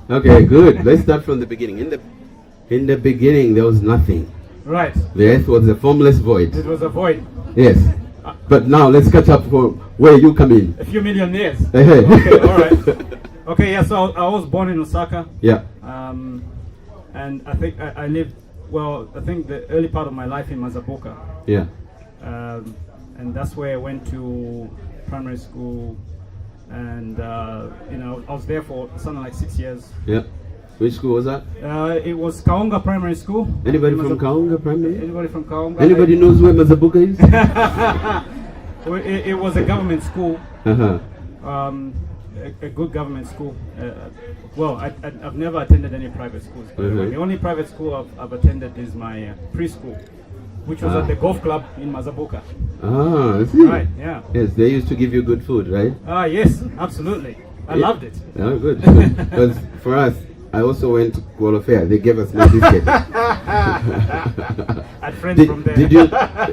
Okay, good. Let's start from the beginning. In the beginning, there was nothing. Right. The earth was a formless void. It was a void. Yes. But now let's catch up for where you come in. A few million years. Hey. Okay, all right. Okay, yeah, so I was born in Lusaka. Yeah. And I think I lived, well, I think the early part of my life in Mazaboka. Yeah. And that's where I went to primary school. And, you know, I was there for something like 6 years. Yeah. Which school was that? It was Kaunga Primary School. Anybody from Kaunga Primary? Anybody from Kaunga? Anybody knows where Mazabuka is? Well, it was a government school. Uh-huh. A good government school. Well, I've never attended any private schools. The only private school I've attended is my preschool, which was at the golf club in Mazabuka. Ah, I see. Right, yeah. Yes, they used to give you good food, right? Yes, absolutely. I loved it. Oh, good. Because for us, I also went to Kuala Fair. They gave us my biscuit. I had friends from there. Did you?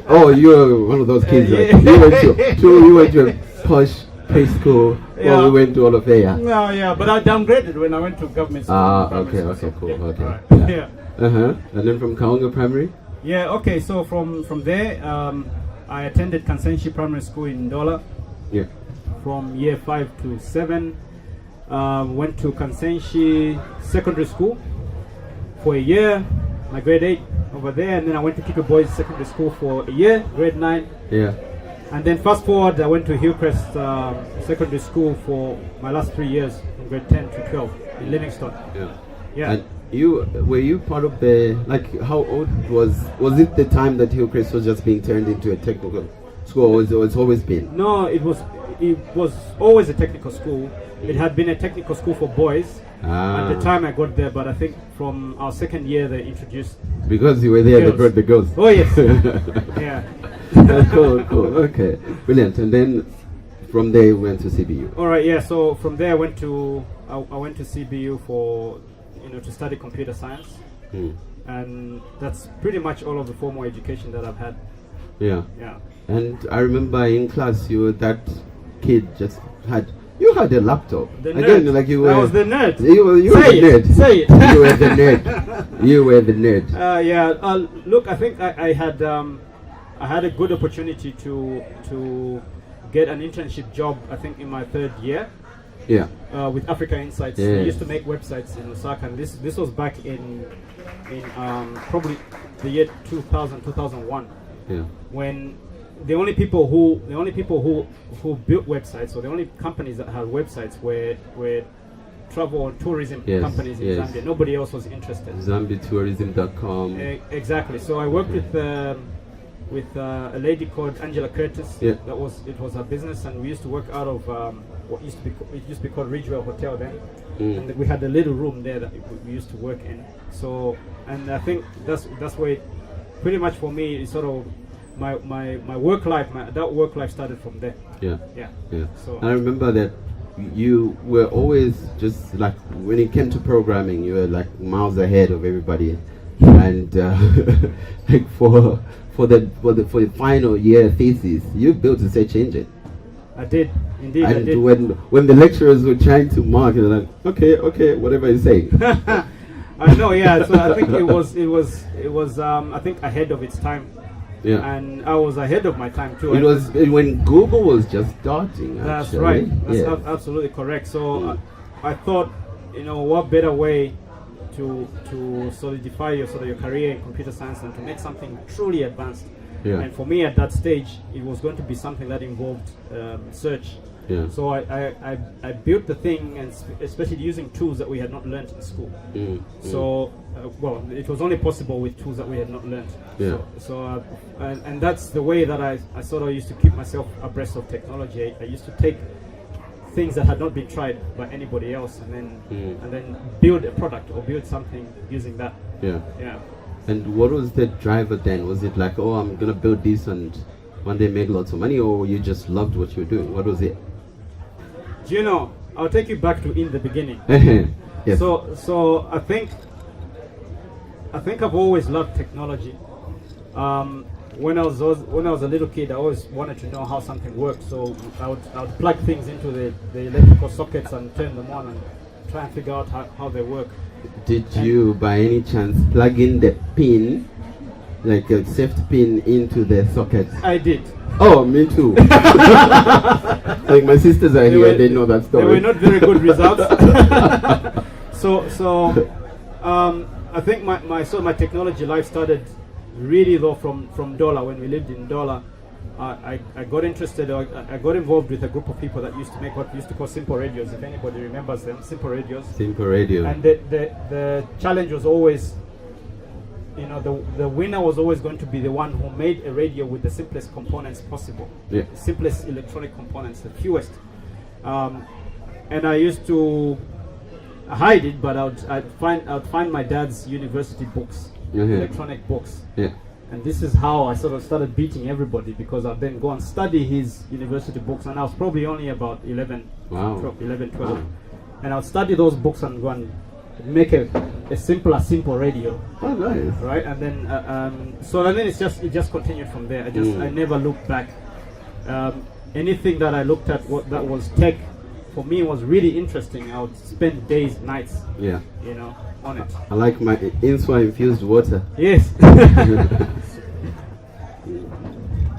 Oh, you're one of those kids, right? Yeah. You went to a posh preschool. Yeah. Or we went to Kuala Fair. No, yeah, but I downgraded when I went to government school. Okay, cool. Yeah. Okay. Right. Yeah. And then from Kaunga Primary? Yeah, okay, so from there, I attended Kansenshi Primary School in Ndola. Yeah. From year 5 to 7. Went to Kansenshi Secondary School for a year, my grade 8 over there, and then I went to Kiko Boys Secondary School for a year, grade 9. Yeah. And then fast forward, I went to Hillcrest Secondary School for my last 3 years, from grade 10 to 12 in Livingston. Yeah. Yeah. And were you part of the, like, how old was it the time that Hillcrest was just being turned into a technical school, or it's always been? No, it was always a technical school. It had been a technical school for boys at the time I got there, but I think from our second year they introduced. Because you were there, girls. they brought the girls. Oh yes. Yeah. Cool. Okay, brilliant. And then from there you went to CBU. All right. Yeah. So from there I went to CBU for, to study computer science, and that's pretty much all of the formal education that I've had. Yeah. Yeah. And I remember in class you were that kid you had a laptop. The Again, nerd. like you were. I was the nerd. You were the nerd. Say it. You were the nerd. You were the nerd. Yeah. Look, I think I had a good opportunity to get an internship job. I think in my 3rd year. Yeah. With Africa Insights. Yes. They used to make websites in Lusaka, and this was back in probably the year 2001. Yeah. When the only people who built websites, or the only companies that had websites were travel and tourism companies in Zambia. Nobody else was interested. Zambian.Tourism.com. Exactly. So I worked with a lady called Angela Curtis. Yeah. It was her business, and we used to work out of what used to be called Ridgewell Hotel then. And we had a little room there that we used to work in. So, and I think that's where pretty much for me it's sort of my work life, that work life started from there. Yeah. So I remember that you were always just like, when it came to programming, you were like miles ahead of everybody, and like for the final year thesis, you built a search engine. I did, indeed. And I did. when the lecturers were trying to mark, you're like, okay, whatever you say. I know, yeah. So I think it was I think ahead of its time. Yeah. And I was ahead of my time too. It was when Google was just starting. That's actually. right. That's Yes. absolutely correct. So I thought, what better way to solidify your career in computer science than to make something truly advanced. Yeah. And for me at that stage, it was going to be something that involved search. Yeah. So I built the thing, and especially using tools that we had not learned in school. So, well, it was only possible with tools that we had not learned. Yeah. So and that's the way that I sort of used to keep myself abreast of technology. I used to take things that had not been tried by anybody else, and then build a product or build something using that. Yeah. Yeah. And what was the driver then? Was it like, oh, I'm gonna build this and one day make lots of money, or you just loved what you were doing? What was it? Do you know? I'll take you back to in the beginning. Yes. So I think I've always loved technology. When I was a little kid, I always wanted to know how something worked. So I would plug things into the electrical sockets and turn them on and try and figure out how they work. Did you, by any chance, plug in the pin, like a safety pin, into the socket? I did. Oh, me too. Like my sisters are here, they know that story. They were not very good results. So I think my technology life started really though from Dola. When we lived in Dola, I got interested. I got involved with a group of people that used to make what we used to call simple radios. If anybody remembers them, simple radios. Simple radio. And the challenge was always, the winner was always going to be the one who made a radio with the simplest components possible. Yeah. The simplest electronic components, the fewest. And I used to hide it, but I'd find my dad's university books, electronic books. Yeah. And this is how I sort of started beating everybody, because I'd then go and study his university books, and I was probably only about 11, 12. Wow. And I'll study those books and go and make a simple radio. Oh, nice. Right, and then it just continued from there. I never looked back. Anything that I looked at that was tech, for me, was really interesting. I would spend days, nights, on it. I like my Inswa infused water. Yes.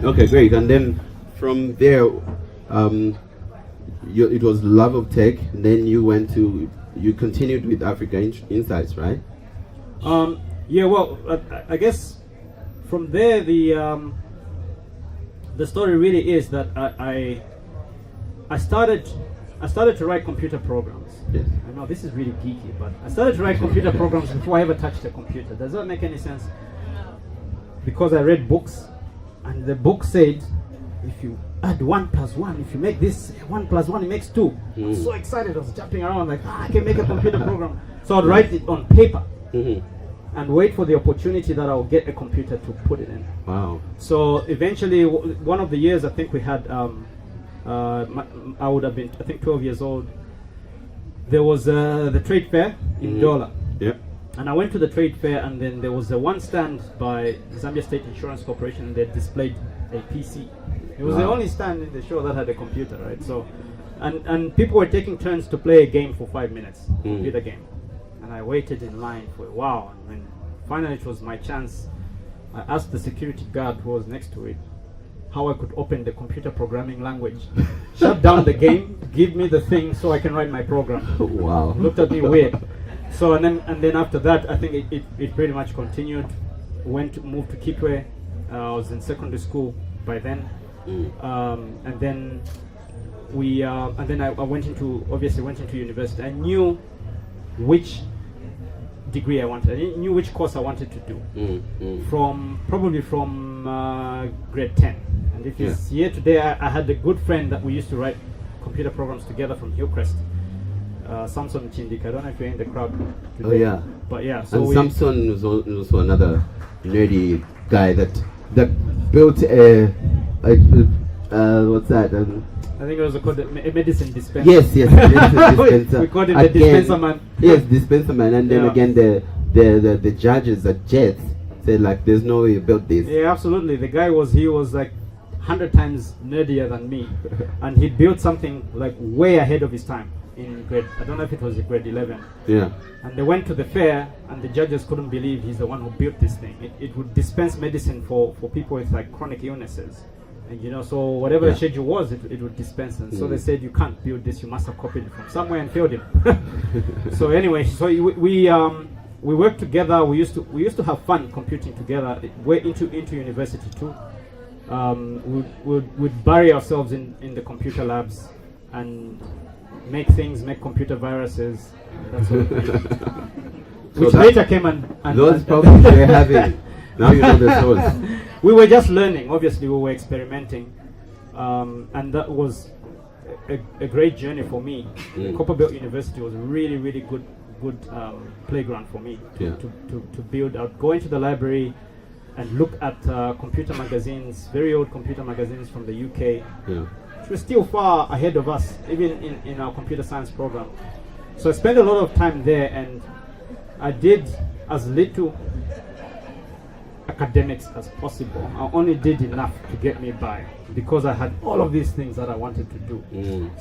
Okay, great. And then from there, it was love of tech. And then you continued with Africa Insights, right? Yeah. Well, I guess from there the story really is that I started to write computer programs. Yes. I know this is really geeky, but I started to write computer programs before I ever touched a computer. Does that make any sense? Because I read books, and the book said, if you add 1 + 1, if you make this 1 + 1, it makes 2. I was so excited, I was jumping around like, I can make a computer program. So I'd write it on paper and wait for the opportunity that I'll get a computer to put it in. Wow. So eventually, one of the years, I think we had, I would have been, I think, 12 years old. There was the trade fair in Dola. Yeah. And I went to the trade fair, and then there was one stand by Zambia State Insurance Corporation, and they displayed a PC. It was the only stand in the show that had a computer, right? So, and people were taking turns to play a game for 5 minutes, computer game. And I waited in line for a while, and when finally it was my chance, I asked the security guard who was next to it how I could open the computer programming language, shut down the game, give me the thing so I can write my program. Wow. Looked at me weird. So and then after that, I think it pretty much continued. Moved to Kitwe. I was in secondary school by then, and then I went into university. I knew which degree I wanted. I knew which course I wanted to do from grade 10. And if it's here today, I had a good friend that we used to write computer programs together from Hillcrest. Samson Chindik. I don't know if you're in the crowd today. Oh yeah. But yeah. So and Samson was also another nerdy guy that built a what's that? I think it was called a medicine dispenser. Yes, medicine dispenser. We called it the dispenser man. Yes, dispenser man. And then again, the judges at Jets said like, "There's no way you built this." Yeah, absolutely. The guy was like 100 times nerdier than me, and he built something like way ahead of his time in grade. I don't know if it was grade 11. Yeah. And they went to the fair, and the judges couldn't believe he's the one who built this thing. It would dispense medicine for people with like chronic illnesses. And so whatever the schedule was, it would dispense. And so they said, you can't build this, you must have copied it from somewhere and failed him. So anyway, so we worked together. We used to have fun computing together. Way into university too. We'd bury ourselves in the computer labs and make computer viruses, that sort of thing. Which later came and those problems we're having. Now you know the source. We were just learning. Obviously, we were experimenting, and that was a great journey for me. Copperbelt University was a really, really good playground for me to build out. Go into the library and look at computer magazines, very old computer magazines from the UK, which were still far ahead of us, even in our computer science program. So I spent a lot of time there, and I did as little academics as possible. I only did enough to get me by because I had all of these things that I wanted to do.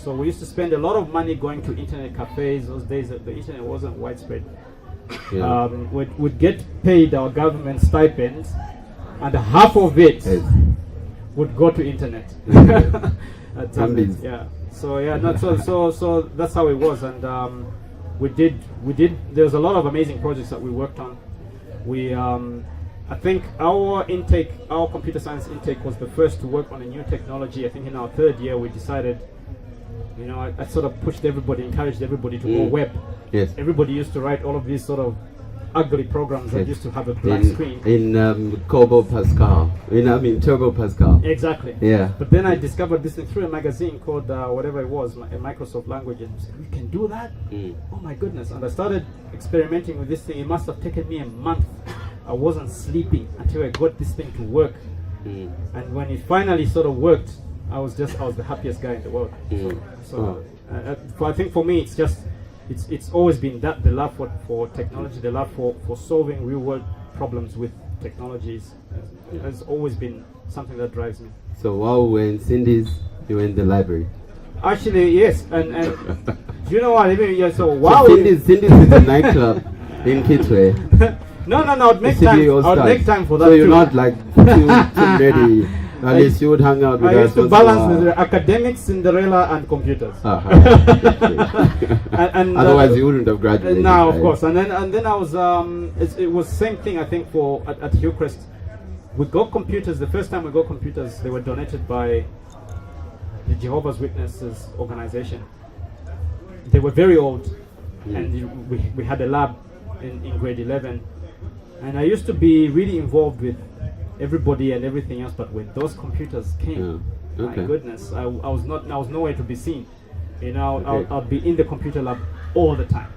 So we used to spend a lot of money going to internet cafes. Those days the internet wasn't widespread. We'd get paid our government stipends, and half of it would go to internet. At Zambian, yeah. So that's how it was, and we did. There was a lot of amazing projects that we worked on. I think our computer science intake was the first to work on a new technology. I think in our third year we decided, I sort of pushed everybody, encouraged everybody to go web. Yes. Everybody used to write all of these sort of ugly programs that used to have a black screen. In Turbo Pascal. Turbo Pascal. Exactly. Yeah. But then I discovered this thing through a magazine called whatever it was, a Microsoft language, and said, we can do that? Oh my goodness. And I started experimenting with this thing. It must have taken me a month. I wasn't sleeping until I got this thing to work. And when it finally sort of worked, I was the happiest guy in the world. So I think for me, it's always been that, the love for technology, the love for solving real world problems with technologies has always been something that drives me. So while we were in Cindy's, you were in the library? Actually, yes. And do you know what? So while Cindy's is a nightclub in Kitwe. No, I'd make time for that. So you're not like too ready. At least you would hang out with us. I used to balance the academics, Cinderella, and computers. And otherwise, you wouldn't have graduated. No, of course. And then I was. It was same thing. I think at Hillcrest, we got computers. The first time we got computers, they were donated by the Jehovah's Witnesses organization. They were very old, and we had a lab in grade 11, and I used to be really involved with everybody and everything else, but when those computers came, my goodness, I was nowhere to be seen. I'll be in the computer lab all the time,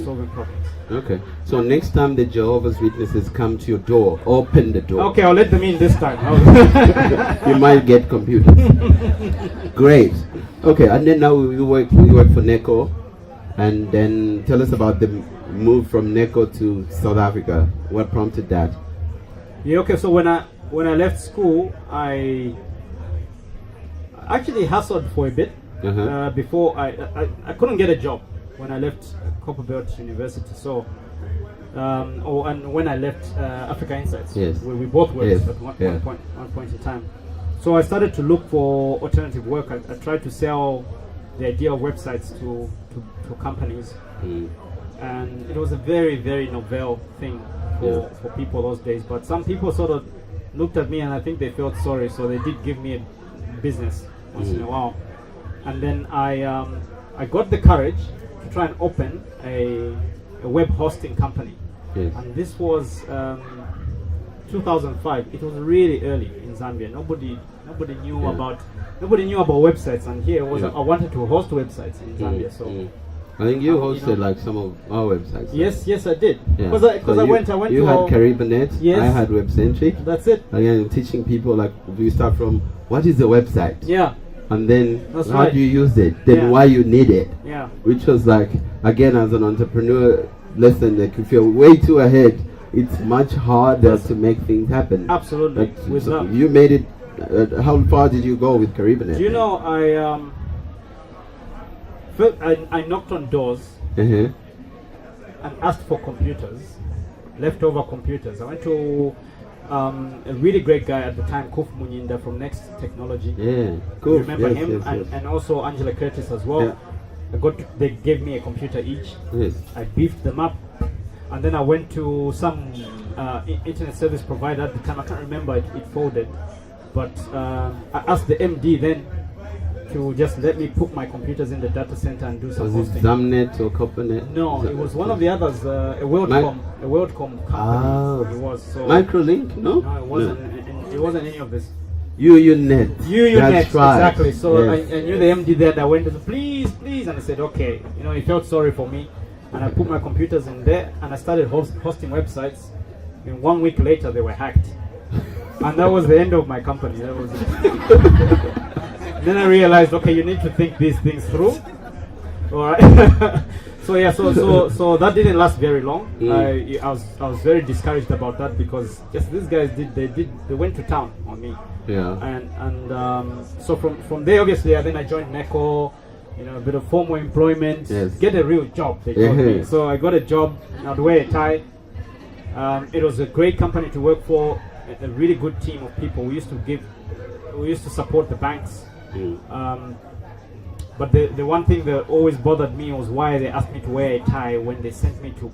solving problems. Okay, so next time the Jehovah's Witnesses come to your door, open the door. Okay, I'll let them in this time. You might get computers. Great. Okay, and then now we work for Necor, and then tell us about the move from Necor to South Africa. What prompted that? Yeah, okay, so when I left school, I actually hustled for a bit before I couldn't get a job when I left Copperbelt University. So, and when I left Africa Insights, we both worked at one point in time. So I started to look for alternative work. I tried to sell the idea of websites to companies, and it was a very, very novel thing for people those days. But some people sort of looked at me, and I think they felt sorry, so they did give me a business once in a while. And then I got the courage to try and open a web hosting company. And this was 2005. It was really early in Zambia. Nobody knew about websites, and here was I wanted to host websites in Zambia. So I think you hosted like some of our websites. Yes, I did. Because I went you to had KaribaNet. Yes. I had WebCentric. That's it. Again, teaching people, like, we start from what is the website? Yeah. And then That's how right. do you use it? Then why you need it? Yeah. Which was like, again, as an entrepreneur lesson, like if you're way too ahead, it's much harder to make things happen. Absolutely. But so you made it. How far did you go with KaribaNet? Do you know, I knocked on doors and asked for computers, leftover computers. I went to a really great guy at the time, Kuf Munyinda from Next Technology. Yeah, cool. Remember him? And also Angela Curtis as well. They gave me a computer each. Yes. I beefed them up, and then I went to some internet service provider at the time. I can't remember, it folded. But I asked the MD then to just let me put my computers in the data center and do some hosting. Was it Zamnet or CopperNet? No, it was one of the others, a WorldCom company. Ah, it was. So Microlink? No, it wasn't. It wasn't any of this. UUNet. UUNet, right. Exactly. So I knew the MD there. I went to please, and I said, okay. He felt sorry for me, and I put my computers in there, and I started hosting websites. And 1 week later, they were hacked. And that was the end of my company. That was it. Then I realized, okay, you need to think these things through. All right. So yeah, so that didn't last very long. I was very discouraged about that because just these guys they went to town on me. Yeah. And so from there, obviously, then I joined Necor, a bit of formal employment, get a real job. They told me. So I got a job. I'd wear a tie. It was a great company to work for. A really good team of people. We used to support the banks. But the one thing that always bothered me was why they asked me to wear a tie when they sent me to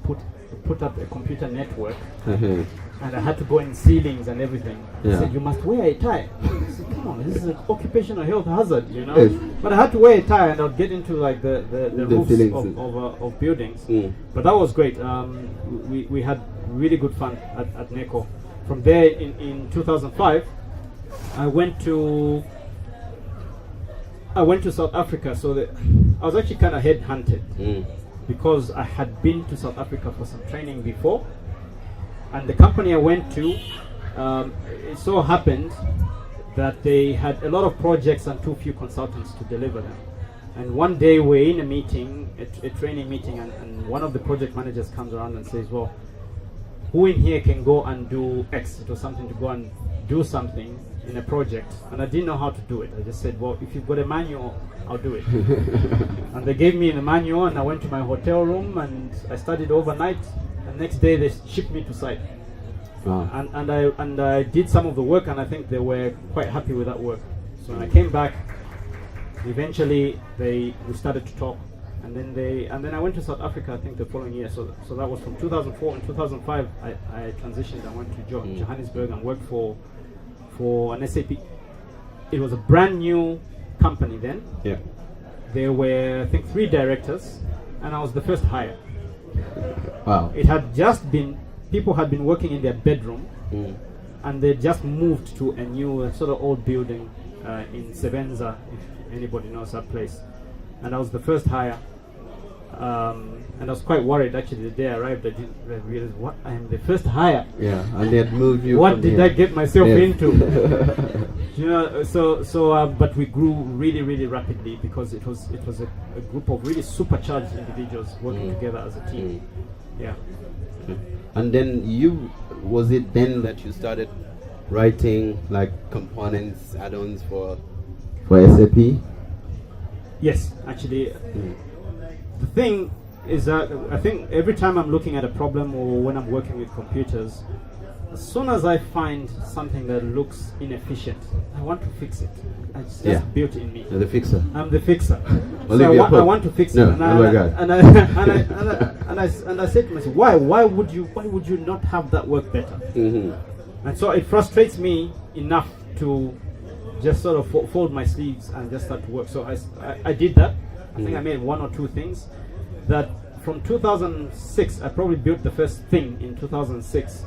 put up a computer network. And I had to go in ceilings and everything. They said, you must wear a tie. I said, come on, this is an occupational health hazard, But I had to wear a tie and I'd get into like the roofs of buildings. But that was great. We had really good fun at Necor. From there, in 2005, I went to South Africa. So I was actually kind of headhunted because I had been to South Africa for some training before. And the company I went to, it so happened that they had a lot of projects and too few consultants to deliver them. And one day we're in a meeting, a training meeting, and one of the project managers comes around and says, well, who in here can go and do X? It was something to go and do something in a project. And I didn't know how to do it. I just said, well, if you've got a manual, I'll do it. And they gave me the manual and I went to my hotel room and I studied overnight. And next day they shipped me to site. Wow. And I did some of the work and I think they were quite happy with that work. So when I came back, eventually we started to talk. And then I went to South Africa, I think the following year. So that was from 2004 and 2005. I transitioned. I went to Johannesburg and worked for an SAP. It was a brand new company then. Yeah. There were, I think, 3 directors, and I was the first hire. Wow. It had just been, people had been working in their bedroom, and they just moved to a new sort of old building in Sebenza, if anybody knows that place. And I was the first hire. And I was quite worried actually the day I arrived. I didn't realize what I am the first hire. Yeah, and they had moved you. What did I get myself into? But we grew really, really rapidly because it was a group of really supercharged individuals working together as a team. Yeah. And then was it then that you started writing like components, add-ons for SAP? Yes, actually. The thing is that I think every time I'm looking at a problem or when I'm working with computers, as soon as I find something that looks inefficient, I want to fix it. It's just built in me. You're the fixer. I'm the fixer. So I want to fix it. And I said to myself, why would you not have that work better? And so it frustrates me enough to just sort of fold my sleeves and just start to work. So I did that. I think I made 1 or 2 things. That from 2006, I probably built the first thing in 2006.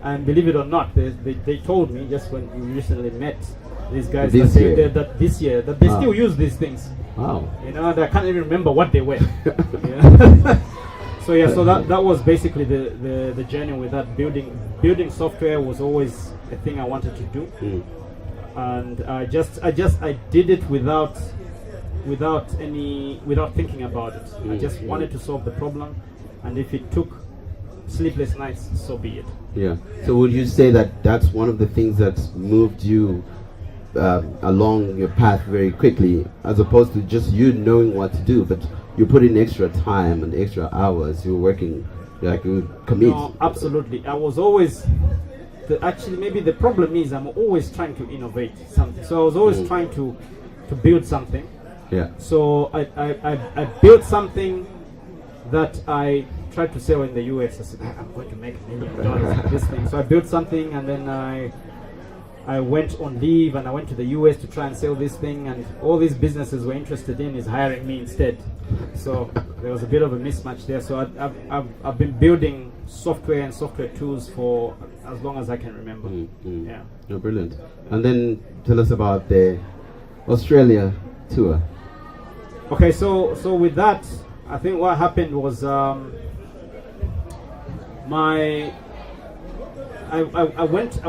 And believe it or not, they told me just when we recently met these guys that this year that they still use these things. Wow. And I can't even remember what they were. So that was basically the journey with that. Building software was always a thing I wanted to do. And I did it without thinking about it. I just wanted to solve the problem, and if it took sleepless nights, so be it. Yeah. So would you say that that's one of the things that moved you along your path very quickly, as opposed to just you knowing what to do, but you put in extra time and extra hours, you were working, like you would commit? No, absolutely. I was always actually maybe the problem is I'm always trying to innovate something. So I was always trying to build something. Yeah. So I built something that I tried to sell in the US. I said, I'm going to make $1 million with this thing. So I built something, and then I went on leave and I went to the US to try and sell this thing, and all these businesses were interested in is hiring me instead. So there was a bit of a mismatch there. So I've been building software and software tools for as long as I can remember. Yeah. Oh, brilliant. And then tell us about the Australia tour. Okay, so with that, I think what happened was I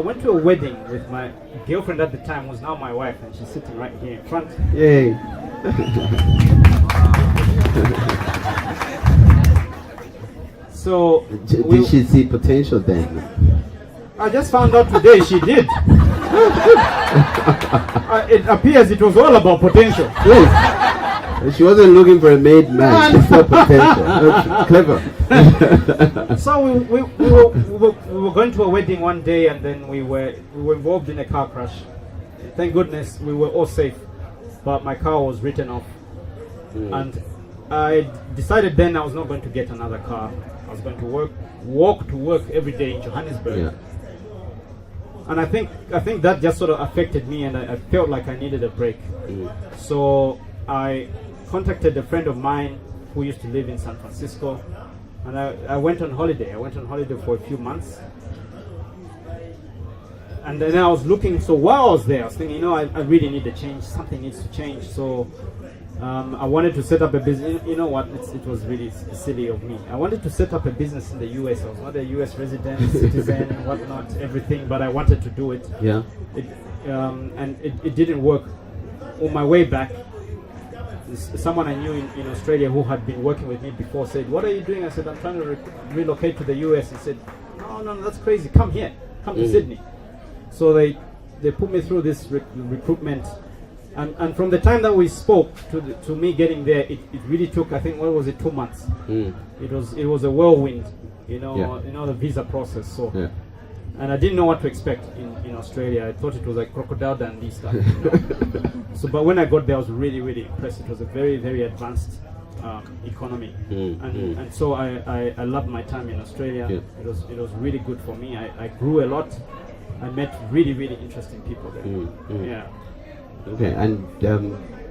went to a wedding with my girlfriend at the time, was now my wife, and she's sitting right here in front. Yay. So Did she see potential then? I just found out today she did. It appears it was all about potential. Yes. She wasn't looking for a made man. She saw potential. That's clever. So we were going to a wedding one day, and then we were involved in a car crash. Thank goodness we were all safe, but my car was written off. And I decided then I was not going to get another car. I was going to walk to work every day in Johannesburg. Yeah. And I think that just sort of affected me, and I felt like I needed a break. So I contacted a friend of mine who used to live in San Francisco, and I went on holiday. I went on holiday for a few months. And then I was looking, so while I was there, I was thinking, I really need a change. Something needs to change. So I wanted to set up a business. You know what? It was really silly of me. I wanted to set up a business in the US. I was not a US resident, citizen, whatnot, everything, but I wanted to do it. Yeah. And it didn't work. On my way back, someone I knew in Australia who had been working with me before said, "What are you doing?" I said, "I'm trying to relocate to the US." He said, No, that's crazy. Come here. Come to Sydney. So they put me through this recruitment. And from the time that we spoke to me getting there, it really took, I think, 2 months. It was a whirlwind, the visa process. So, and I didn't know what to expect in Australia. I thought it was like Crocodile Dundee stuff. So, but when I got there, I was really, really impressed. It was a very, very advanced economy, and so I loved my time in Australia. It was really good for me. I grew a lot. I met really, really interesting people there. Yeah. Okay, and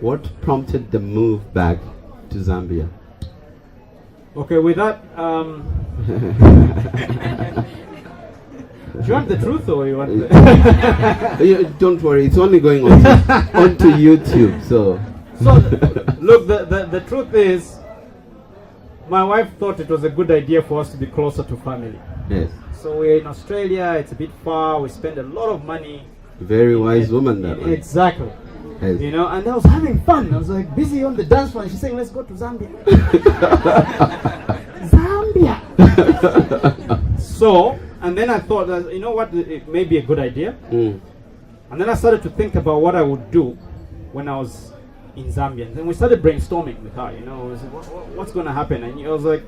what prompted the move back to Zambia? Okay, with that, do you want the truth or you want Don't worry, it's only going onto YouTube, so... So, look, the truth is, my wife thought it was a good idea for us to be closer to family. Yes. So we're in Australia, it's a bit far, we spend a lot of money. Very wise woman, that one. Exactly. Yes. And I was having fun. I was like busy on the dance floor. She's saying, "Let's go to Zambia." Zambia. So, and then I thought, you know what, it may be a good idea. And then I started to think about what I would do when I was in Zambia. And then we started brainstorming with her. What's going to happen? And I was like,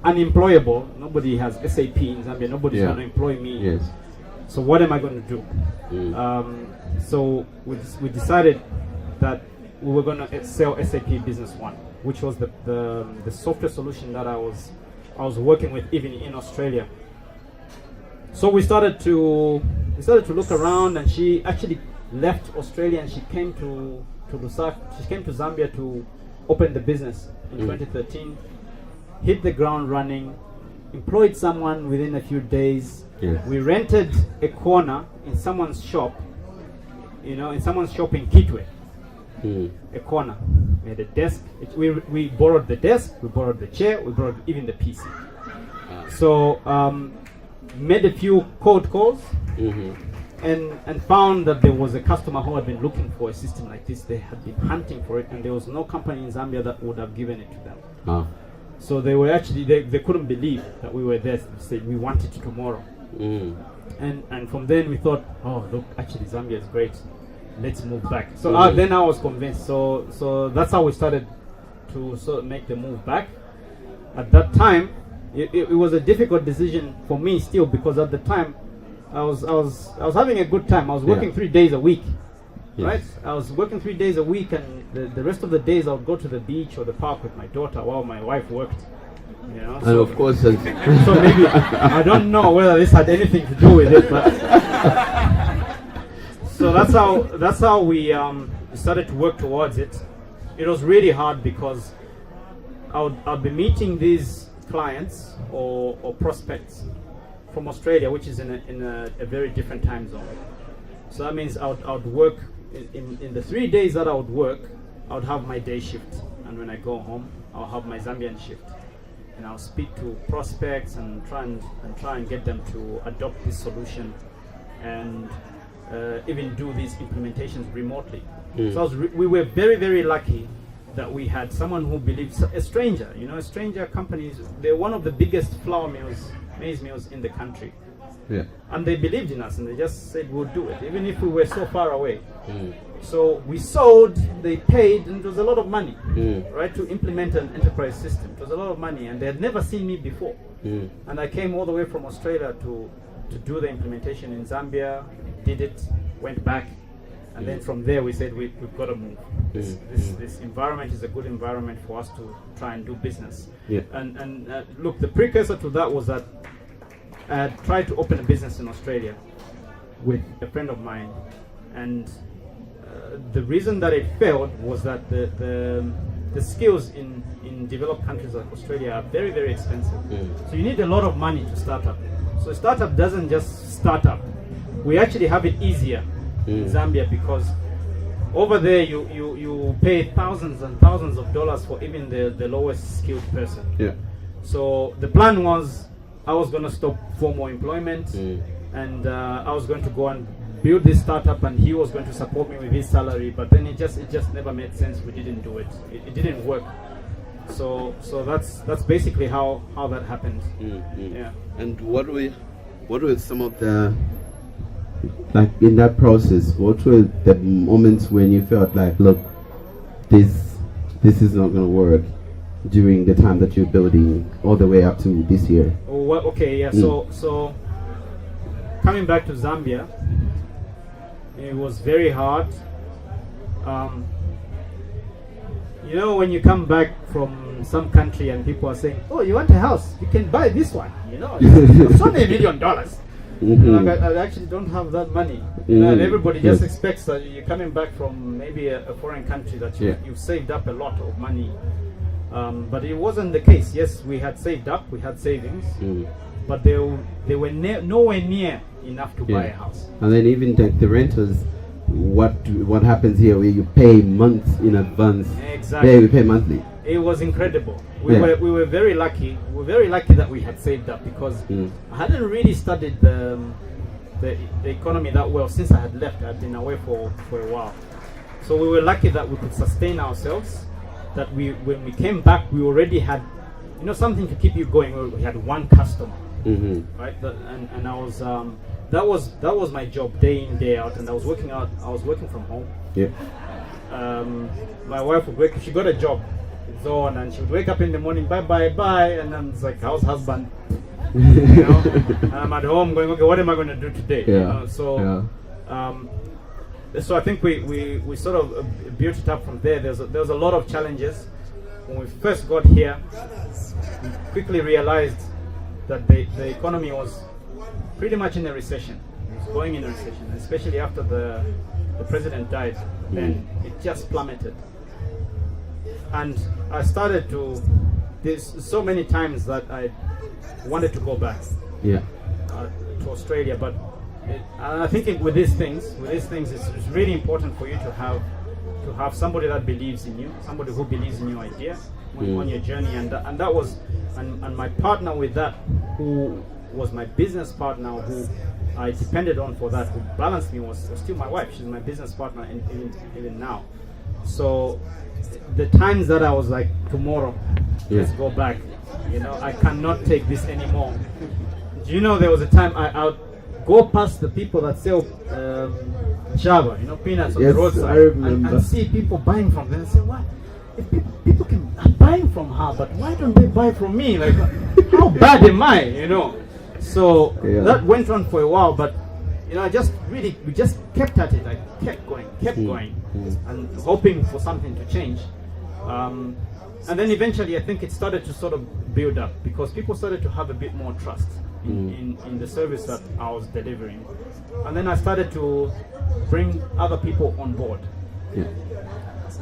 unemployable. Nobody has SAP in Zambia. Nobody's going to employ me. Yes. So what am I going to do? So we decided that we were going to sell SAP Business One, which was the software solution that I was working with even in Australia. So we started to look around, and she actually left Australia and she came to Lusaka. She came to Zambia to open the business in 2013. Hit the ground running, employed someone within a few days. Yes. We rented a corner in someone's shop, in Kitwe. A corner. We had a desk. We borrowed the desk, we borrowed the chair, we borrowed even the PC. So made a few cold calls and found that there was a customer who had been looking for a system like this. They had been hunting for it, and there was no company in Zambia that would have given it to them. So they were actually, they couldn't believe that we were there. They said, "We want it tomorrow." And from then we thought, oh look, actually Zambia is great, let's move back. So then I was convinced. So that's how we started to sort of make the move back. At that time, it was a difficult decision for me still, because at the time I was having a good time. I was working 3 days a week. Right? I was working 3 days a week, and the rest of the days I would go to the beach or the park with my daughter while my wife worked. And of course, so maybe I don't know whether this had anything to do with it, but so that's how we started to work towards it. It was really hard because I'd be meeting these clients or prospects from Australia, which is in a very different time zone. So that means I would work in the 3 days that I would work. I would have my day shift, and when I go home, I'll have my Zambian shift. And I'll speak to prospects and try and get them to adopt this solution, and even do these implementations remotely. So we were very, very lucky that we had someone who believed, a stranger, a stranger companies, they're one of the biggest flour mills, maize mills in the country. Yeah. And they believed in us, and they just said we'll do it, even if we were so far away. So we sold, they paid, and it was a lot of money, right, to implement an enterprise system. It was a lot of money, and they had never seen me before. And I came all the way from Australia to do the implementation in Zambia, did it, went back, and then from there we said we've got to move. This environment is a good environment for us to try and do business. Yeah. And look, the precursor to that was that I had tried to open a business in Australia with a friend of mine, and the reason that it failed was that the skills in developed countries like Australia are very, very expensive. So you need a lot of money to start up. So startup doesn't just start up. We actually have it easier in Zambia, because over there you pay thousands and thousands of dollars for even the lowest skilled person. Yeah. So the plan was I was going to stop formal employment, and I was going to go and build this startup, and he was going to support me with his salary. But then it just never made sense. We didn't do it. It didn't work. So that's basically how that happened. Yeah. And what were some of the, like, in that process, what were the moments when you felt like, look, this is not going to work, during the time that you're building all the way up to this year? Well, okay, yeah. So coming back to Zambia, it was very hard. When you come back from some country and people are saying, "Oh, you want a house? You can buy this one." It's only $1 million. Like, I actually don't have that money. And everybody just expects that you're coming back from maybe a foreign country that you've saved up a lot of money. But it wasn't the case. Yes, we had saved up, we had savings, but they were nowhere near enough to buy a house. And then even the renters, what happens here, where you pay months in advance? Exactly. There we pay monthly. It was incredible. We were very lucky. We were very lucky that we had saved up, because I hadn't really studied the economy that well since I had left. I'd been away for a while, so we were lucky that we could sustain ourselves. That when we came back, we already had, something to keep you going. We had one customer, right? And I was that was my job day in, day out, and I was working from home. Yeah. My wife would wake. She got a job, and she would wake up in the morning, bye, and I'm like, how's husband? And I'm at home going, okay, what am I going to do today? So I think we sort of built it up from there. There was a lot of challenges. When we first got here, we quickly realized that the economy was pretty much in a recession. It was going in a recession, especially after the president died. Then it just plummeted. And I started to, there's so many times that I wanted to go back to Australia, but I think with these things, it's really important for you to have somebody that believes in you, somebody who believes in your idea on your journey, and that was, and my partner with that, who was my business partner, who I depended on for that, who balanced me, was still my wife. She's my business partner even now. So the times that I was like, tomorrow, let's go back. I cannot take this anymore. There was a time I go past the people that sell Java, peanuts on the roadside, and see people buying from them. And say, what? If people are buying from her, but why don't they buy from me? Like, how bad am I? So that went on for a while, but we just kept at it. I kept going, and hoping for something to change. And then eventually, I think it started to sort of build up, because people started to have a bit more trust in the service that I was delivering. And then I started to bring other people on board.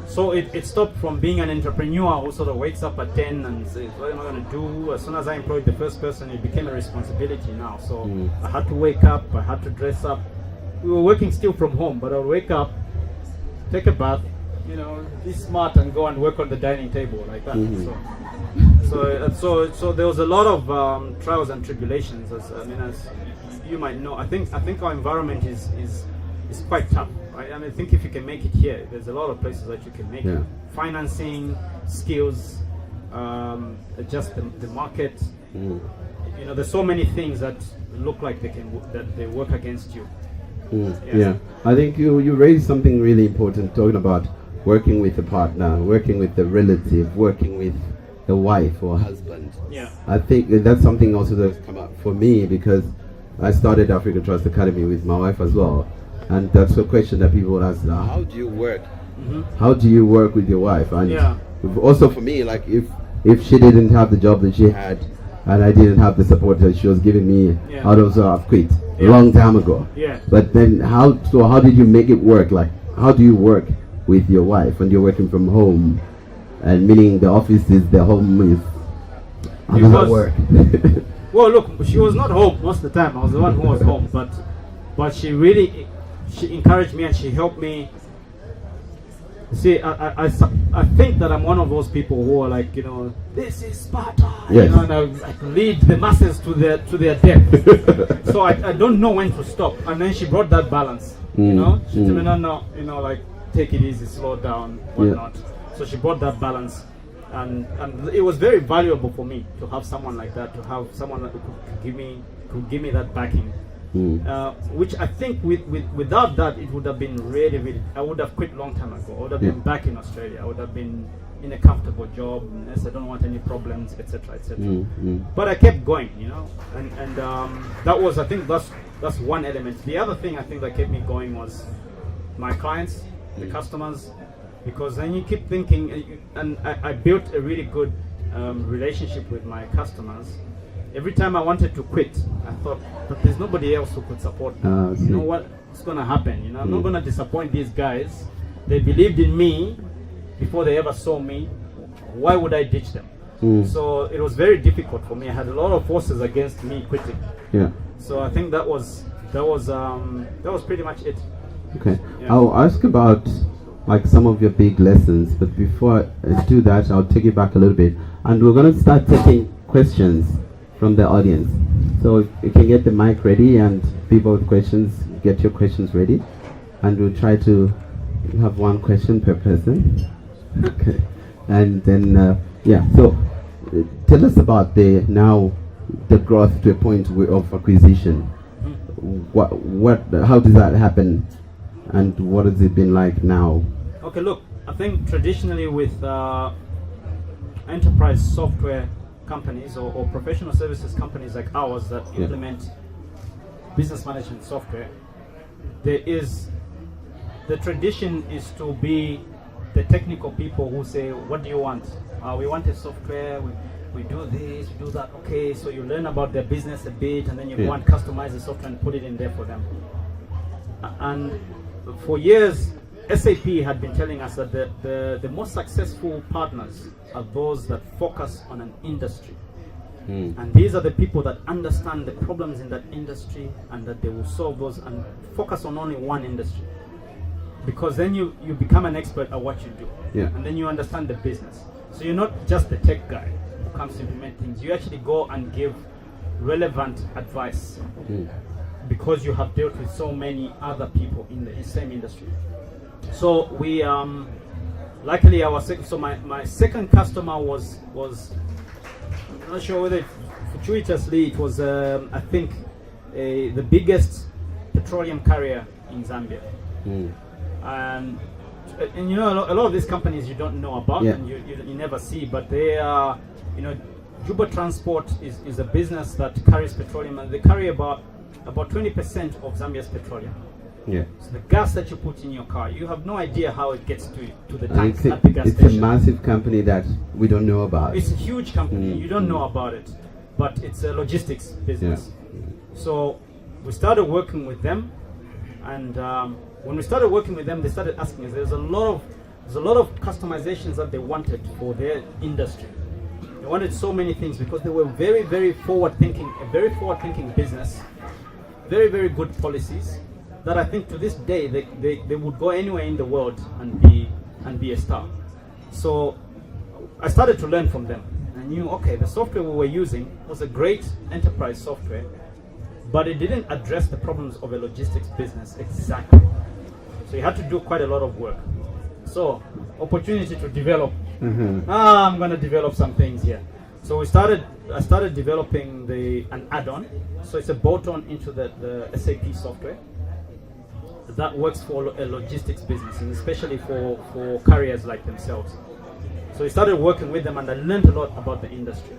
So it stopped from being an entrepreneur who sort of wakes up at 10 and says, what am I going to do? As soon as I employed the first person, it became a responsibility now. So I had to wake up, I had to dress up. We were working still from home, but I would wake up, take a bath, be smart, and go and work on the dining table like that. So there was a lot of trials and tribulations, as you might know. I think our environment is is quite tough, right? I mean, I think if you can make it here, there's a lot of places that you can make it. Financing, skills, just the market. You know, there's so many things that look like they work against you. Yeah, I think you raised something really important, talking about working with a partner, working with a relative, working with a wife or husband. Yeah, I think that's something also that's come up for me, because I started Africa Trust Academy with my wife as well, and that's a question that people ask: how do you work? How do you work with your wife? And also for me, like if she didn't have the job that she had, and I didn't have the support that she was giving me, I'd also have quit a long time ago. But then how did you make it work? Like, how do you work with your wife when you're working from home, and meaning the office is the home is? How does that work? Well, look, she was not home most of the time. I was the one who was home, but she encouraged me and she helped me. See, I think that I'm one of those people who are like, you know, this is Sparta, you know, and I lead the masses to their death. So I don't know when to stop. And then she brought that balance, you know. She told me, no, you know, like, take it easy, slow down, whatnot. So she brought that balance, and it was very valuable for me to have someone like that, to have someone that could give me that backing. Which I think without that, it would have been really, I would have quit a long time ago. I would have been back in Australia. I would have been in a comfortable job. Yes, I don't want any problems, etc., etc. But I kept going, you know, and that was, I think that's one element. The other thing I think that kept me going was my clients, the customers, because then you keep thinking, and I built a really good relationship with my customers. Every time I wanted to quit, I thought, but there's nobody else who could support me. You know what's going to happen? You know, I'm not going to disappoint these guys. They believed in me before they ever saw me. Why would I ditch them? So it was very difficult for me. I had a lot of forces against me quitting. So I think that was pretty much it. Okay, I'll ask about like some of your big lessons, but before I do that, I'll take it back a little bit, and we're going to start taking questions from the audience. So if you can get the mic ready, and people with questions, get your questions ready, and we'll try to have one question per person. Okay, and then so tell us about the growth to a point of acquisition. How does that happen, and what has it been like now? Okay, look, I think traditionally with enterprise software companies or professional services companies like ours that implement business management software, the tradition is to be the technical people who say, what do you want? We want a software, we do this, we do that. Okay, so you learn about their business a bit, and then you go and customize the software and put it in there for them. And for years, SAP had been telling us that the most successful partners are those that focus on an industry. And these are the people that understand the problems in that industry, and that they will solve those and focus on only one industry. Because then you become an expert at what you do. And then you understand the business. So you're not just the tech guy who comes to implement things. You actually go and give relevant advice. Because you have dealt with so many other people in the same industry. So we, luckily my second customer was I'm not sure whether fortuitously it was, I think, the biggest petroleum carrier in Zambia. And you know, a lot of these companies you don't know about and you never see, but they are, you know, Juba Transport is a business that carries petroleum, and they carry about 20% of Zambia's petroleum. So the gas that you put in your car, you have no idea how it gets to the tanks at the gas station. It's a massive company that we don't know about. It's a huge company. You don't know about it, but it's a logistics business. So we started working with them, and when we started working with them, they started asking us. There's a lot of customizations that they wanted for their industry. They wanted so many things because they were very, very forward-thinking, a very forward-thinking business, very, very good policies. That I think to this day they would go anywhere in the world and be a star. So I started to learn from them. I knew, okay, the software we were using was a great enterprise software, but it didn't address the problems of a logistics business exactly. So you had to do quite a lot of work. So opportunity to develop. I'm going to develop some things here. So I started developing an add-on. So it's a bolt-on into the SAP software that works for a logistics business, and especially for carriers like themselves. So I started working with them, and I learned a lot about the industry.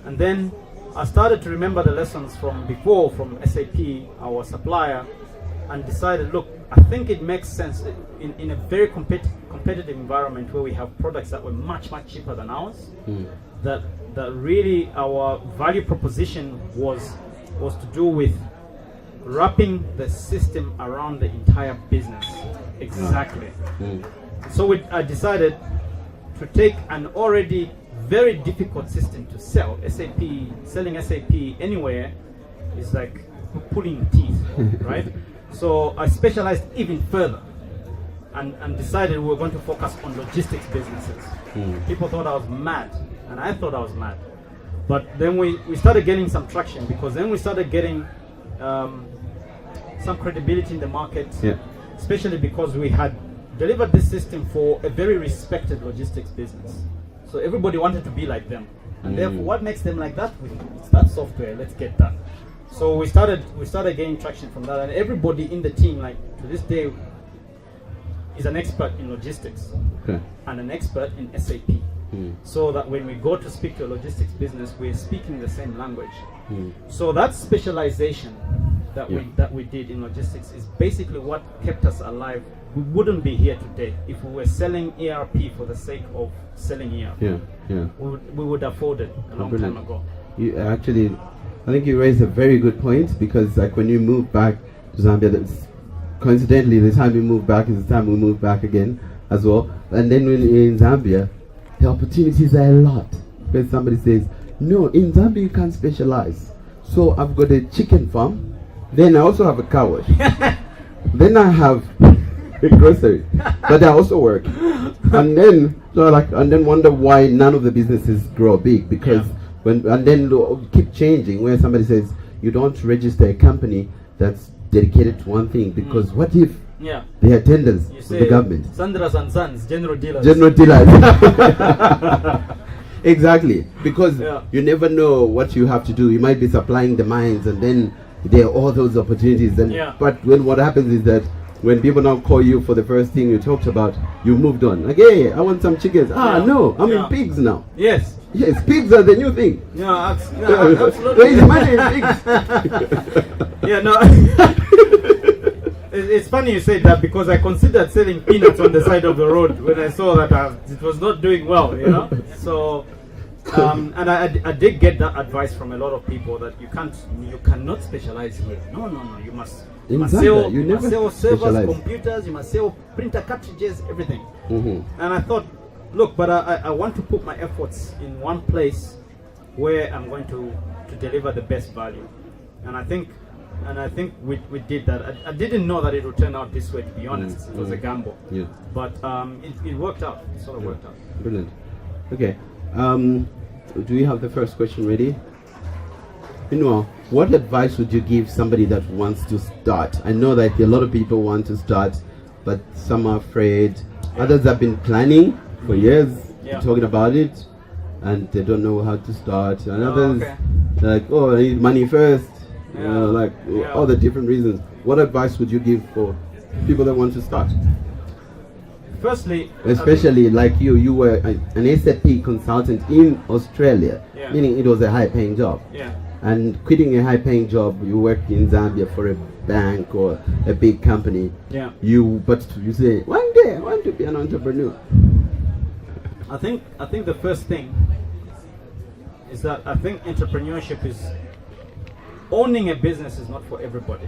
And then I started to remember the lessons from before from SAP, our supplier, and decided, look, I think it makes sense in a very competitive environment where we have products that were much cheaper than ours, that really our value proposition was to do with wrapping the system around the entire business. Exactly. So I decided to take an already very difficult system to sell. Selling SAP anywhere is like pulling teeth, right? So I specialized even further and decided we were going to focus on logistics businesses. People thought I was mad, and I thought I was mad. But then we started getting some traction, because then we started getting some credibility in the market, especially because we had delivered this system for a very respected logistics business. So everybody wanted to be like them. And therefore, what makes them like that? It's that software, let's get that. So we started gaining traction from that, and everybody in the team, like to this day, is an expert in logistics and an expert in SAP. So that when we go to speak to a logistics business, we're speaking the same language. So that specialization that we did in logistics is basically what kept us alive. We wouldn't be here today if we were selling ERP for the sake of selling ERP. We would have folded a long time ago. You actually, I think you raised a very good point, because like when you moved back to Zambia, that's coincidentally the time we moved back is the time we moved back again as well. And then when you're in Zambia, the opportunities are a lot. Because somebody says, no, in Zambia you can't specialize. So I've got a chicken farm, then I also have a car wash, then I have a grocery, but I also work. And then wonder why none of the businesses grow big, because and then keep changing, where somebody says you don't register a company that's dedicated to one thing, because what if they are tenders with the government? Sandras and Sons, general dealers. Exactly, because you never know what you have to do. You might be supplying the mines, and then there are all those opportunities. But when what happens is that when people now call you for the first thing you talked about, you moved on. Like, hey, I want some chickens. No, I'm in pigs now. Yes, pigs are the new thing. Absolutely. There is money in pigs. It's funny you say that, because I considered selling peanuts on the side of the road when I saw that it was not doing well, So, and I did get that advice from a lot of people, that you cannot specialize here. No, you must sell servers, computers, you must sell printer cartridges, everything. And I thought, look, but I want to put my efforts in one place where I'm going to deliver the best value. And I think we did that. I didn't know that it would turn out this way, to be honest. It was a gamble. But it worked out. It sort of worked out. Brilliant. Okay. Do we have the first question ready? What advice would you give somebody that wants to start? I know that a lot of people want to start, but some are afraid. Others have been planning for years, talking about it, and they don't know how to start. And others like, I need money first. All the different reasons. What advice would you give for people that want to start? Firstly, especially like you were an SAP consultant in Australia, meaning it was a high-paying job. And quitting a high-paying job, you worked in Zambia for a bank or a big company. But you say, one day I want to be an entrepreneur. I think the first thing is that I think entrepreneurship is owning a business is not for everybody.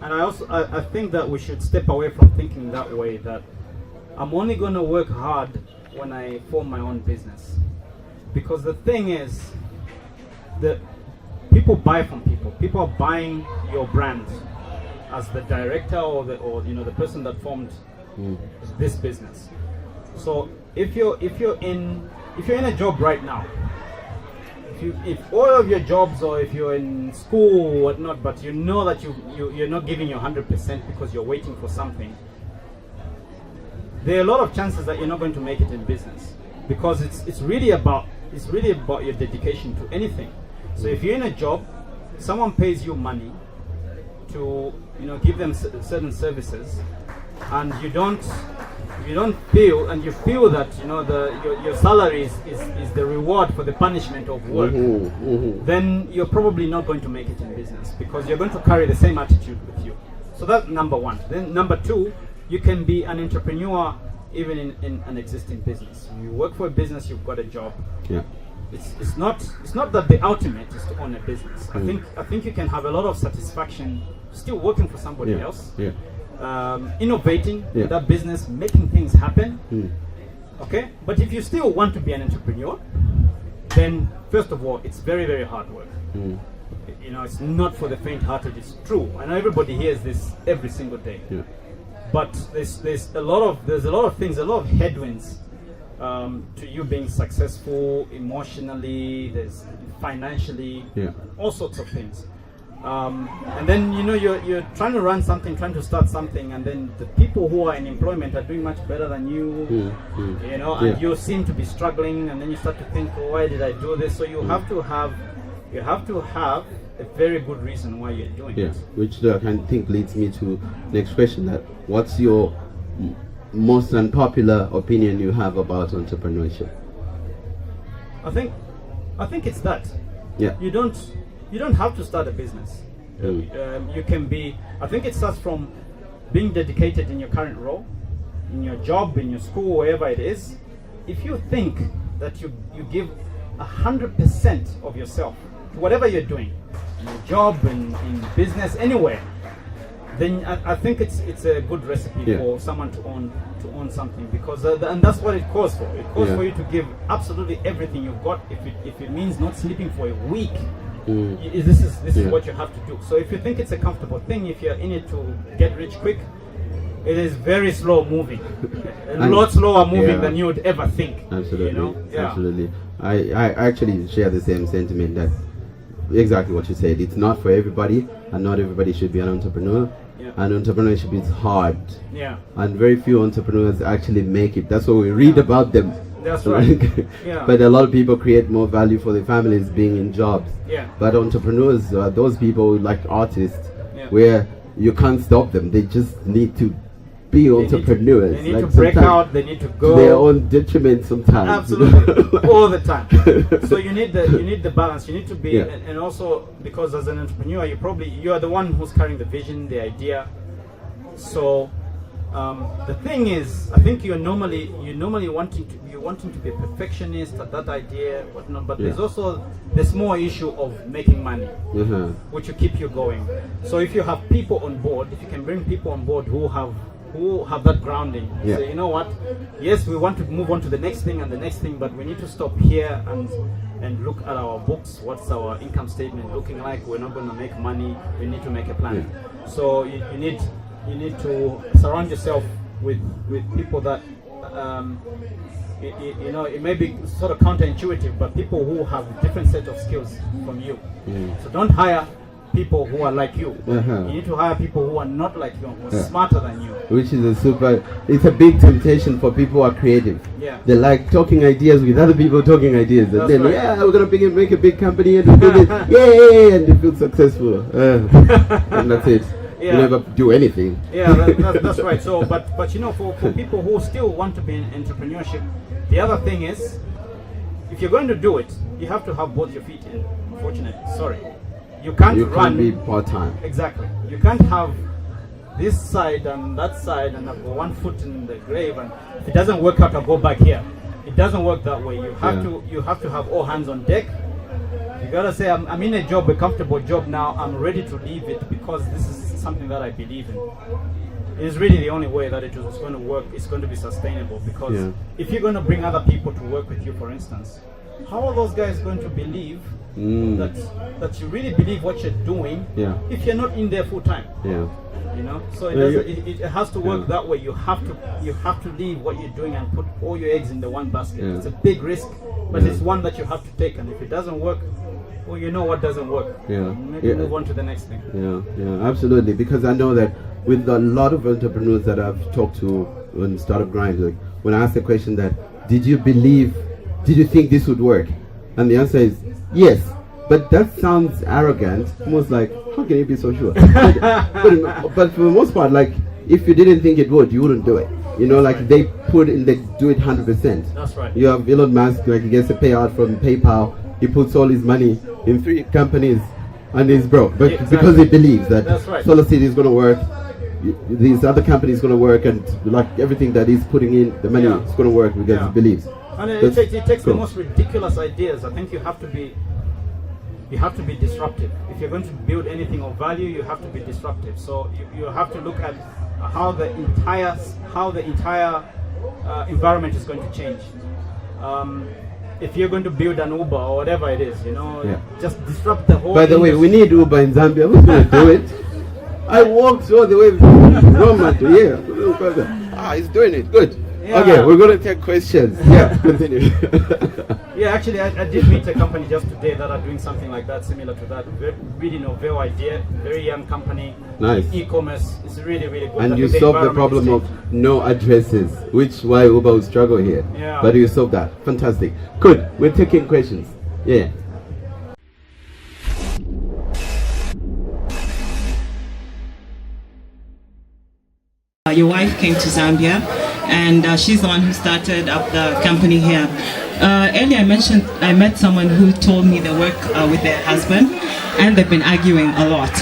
I think that we should step away from thinking that way, that I'm only going to work hard when I form my own business. Because the thing is that people buy from people. People are buying your brand as the director or the person that formed this business. So if you're in a job right now, if all of your jobs, or if you're in school or whatnot, but you know that you're not giving your 100% because you're waiting for something, there are a lot of chances that you're not going to make it in business, because it's really about your dedication to anything. So if you're in a job, someone pays you money to give them certain services, and you feel that your salary is the reward for the punishment of work, then you're probably not going to make it in business, because you're going to carry the same attitude with you. So that's number one. Then number two, you can be an entrepreneur even in an existing business. You work for a business, you've got a job. Yeah. It's not that the ultimate is to own a business. I think you can have a lot of satisfaction still working for somebody else. Yeah. Innovating in that business, making things happen. Okay, but if you still want to be an entrepreneur, then first of all, it's very, very hard work. It's not for the faint-hearted. It's true. I know everybody hears this every single day. Yeah. But there's a lot of things, a lot of headwinds to you being successful emotionally, there's financially, all sorts of things. And then you're trying to run something, trying to start something, and then the people who are in employment are doing much better than you, and you seem to be struggling, and then you start to think, oh, why did I do this? So you have to have a very good reason why you're doing it. Which I think leads me to next question: that what's your most unpopular opinion you have about entrepreneurship? I think it's that. Yeah. You don't have to start a business. You can be. I think it starts from being dedicated in your current role, in your job, in your school, wherever it is. If you think that you give 100% of yourself to whatever you're doing, in your job, in business, anywhere, then I think it's a good recipe for someone to own something, because and that's what it calls for. It calls for you to give absolutely everything you've got. If it means not sleeping for a week, this is what you have to do. So if you think it's a comfortable thing, if you're in it to get rich quick, it is very slow moving, a lot slower moving than you would ever think. Absolutely, absolutely. I actually share the same sentiment, that exactly what you said. It's not for everybody, and not everybody should be an entrepreneur. And entrepreneurship is hard. Yeah. And very few entrepreneurs actually make it. That's what we read about them. That's right. But a lot of people create more value for their families being in jobs. Yeah. But entrepreneurs are those people like artists, where you can't stop them. They just need to be entrepreneurs. They need to break out. They need to go to their own detriment sometimes. Absolutely, all the time. So you need the balance. You need to be, and also because as an entrepreneur, you are the one who's carrying the vision, the idea. So the thing is, I think you're normally wanting to be a perfectionist at that idea, whatnot. But there's also the small issue of making money, which will keep you going. So if you have people on board, if you can bring people on board who have that grounding, say, you know what, yes, we want to move on to the next thing and the next thing, but we need to stop here and look at our books. What's our income statement looking like? We're not going to make money. We need to make a plan. So you need to surround yourself with people that it may be sort of counterintuitive, but people who have different set of skills from you. So don't hire people who are like you. You need to hire people who are not like you, who are smarter than you. Which is it's a big temptation for people who are creative. They like talking ideas with other people talking ideas, and then we're gonna make a big company and build it, and they feel successful, and that's it. You never do anything. That's right. So, but for people who still want to be in entrepreneurship, the other thing is, if you're going to do it, you have to have both your feet in. Unfortunately, sorry. You can't be part-time. Exactly. You can't have this side and that side and have one foot in the grave, and if it doesn't work out, I'll go back here. It doesn't work that way. You have to have all hands on deck. You gotta say, I'm in a job, a comfortable job now. I'm ready to leave it because this is something that I believe in. It is really the only way that it is going to work. It's going to be sustainable, because if you're going to bring other people to work with you, for instance, how are those guys going to believe that you really believe what you're doing if you're not in there full time? You know, so it has to work that way. You have to leave what you're doing and put all your eggs in the one basket. It's a big risk, but it's one that you have to take. And if it doesn't work, well, you know what doesn't work. Maybe move on to the next thing. Yeah, absolutely. Because I know that with a lot of entrepreneurs that I've talked to on Startup Grind, like when I ask the question that, did you think this would work? And the answer is yes. But that sounds arrogant, almost like, how can you be so sure? but for the most part, like, if you didn't think it would, you wouldn't do it. You know, like they do it 100%. That's right. You have Elon Musk, like he gets a payout from PayPal, he puts all his money in 3 companies and he's broke. But because he believes that SolarCity is going to work, these other companies going to work, and like everything that he's putting in, the money is going to work because he believes. And it takes the most ridiculous ideas. I think you have to be disruptive. If you're going to build anything of value, you have to be disruptive. So you have to look at how the entire environment is going to change. If you're going to build an Uber or whatever it is, you know, just disrupt the whole. By the way, we need Uber in Zambia. Who's going to do it? I walked all the way from Roma to here. He's doing it. Good. Okay, we're going to take questions. Continue. Actually, I did meet a company just today that are doing something like that, similar to that. Really novel idea, very young company. Nice. E-commerce is really, really good. And you solve the problem of no addresses, which why Uber will struggle here. But you solve that. Fantastic. Good. We're taking questions. Your wife came to Zambia, and she's the one who started up the company here. Earlier I met someone who told me they work with their husband, and they've been arguing a lot.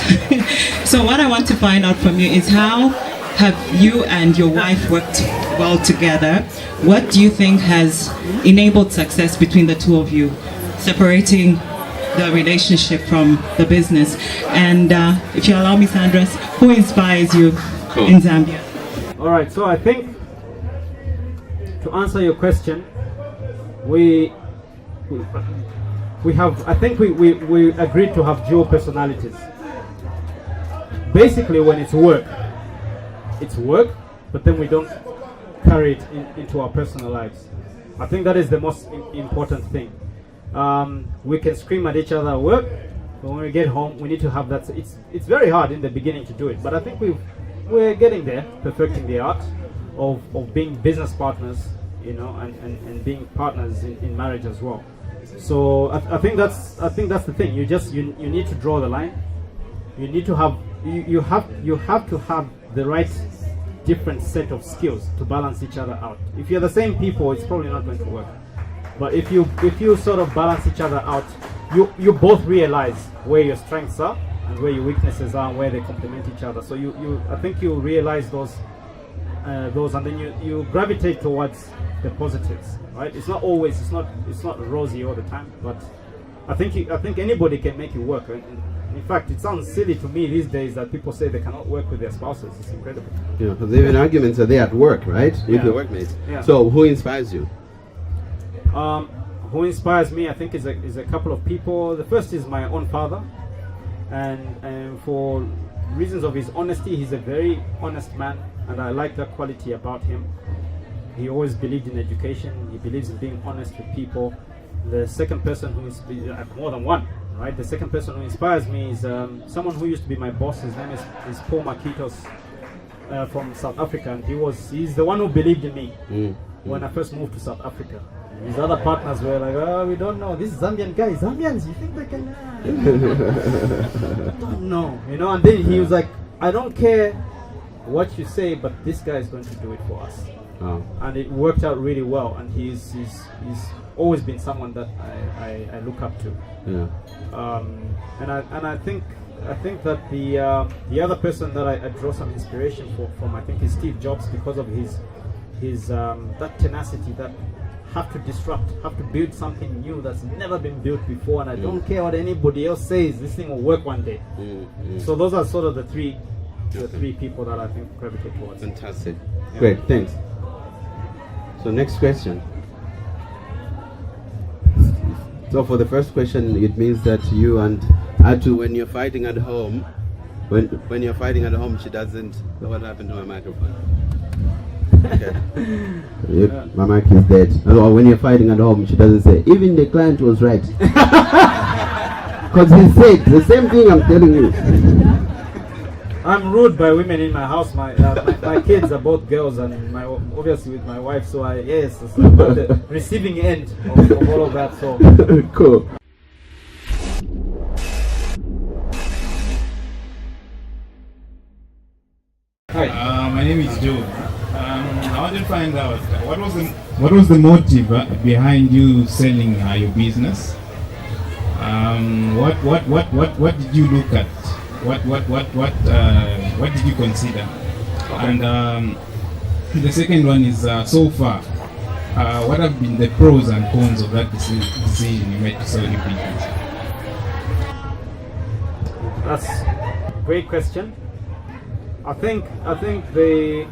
So what I want to find out from you is, how have you and your wife worked well together? What do you think has enabled success between the two of you, separating the relationship from the business? And if you allow me, Sandra, who inspires you in Zambia? All right, so I think to answer your question, we agreed to have dual personalities. Basically, when it's work, but then we don't carry it into our personal lives. I think that is the most important thing. We can scream at each other at work, but when we get home, we need to have that. It's very hard in the beginning to do it, but I think we're getting there, perfecting the art of being business partners, you know, and being partners in marriage as well. So I think that's the thing. You need to draw the line. You need to have you have to have the right different set of skills to balance each other out. If you're the same people, it's probably not going to work. But if you sort of balance each other out, you both realize where your strengths are and where your weaknesses are and where they complement each other. So I think you realize those and then you gravitate towards the positives, right? It's not rosy all the time, but I think anybody can make it work. In fact, it sounds silly to me these days that people say they cannot work with their spouses. It's incredible. Yeah, because even arguments are there at work, right? With your workmates. Yeah. So who inspires you? Who inspires me, I think, is a couple of people. The first is my own father, and for reasons of his honesty, he's a very honest man, and I like that quality about him. He always believed in education. He believes in being honest with people. The second person who is more than one, right? The second person who inspires me is someone who used to be my boss. His name is Paul Makitos from South Africa, and he's the one who believed in me when I first moved to South Africa. His other partners were like, "Oh, we don't know. This is Zambian guy. Zambians, you think they can?" Don't know, you know. And then he was like, "I don't care what you say, but this guy is going to do it for us." Oh. And it worked out really well. And he's always been someone that I look up to. Yeah. And I think that the other person that I draw some inspiration from I think is Steve Jobs, because of his that tenacity, that have to disrupt, have to build something new that's never been built before, and I don't care what anybody else says, this thing will work one day. So those are sort of the three people that I think gravitate towards. Fantastic. Yeah. Great, thanks. So next question. So for the first question, it means that you and Atu, when you're fighting at home, when you're fighting at home, she doesn't. What happened to my microphone? Okay. My mic is dead. Or when you're fighting at home, she doesn't say, even the client was right. Because he said the same thing I'm telling you. I'm ruled by women in my house. My kids are both girls, and obviously with my wife. So it's about the receiving end of all of that. So cool. Hi. My name is Joe. I want to find out what was the motive behind you selling your business? What did you look at? What did you consider? And the second one is so far, what have been the pros and cons of that decision you made to sell your business? That's a great question. I think the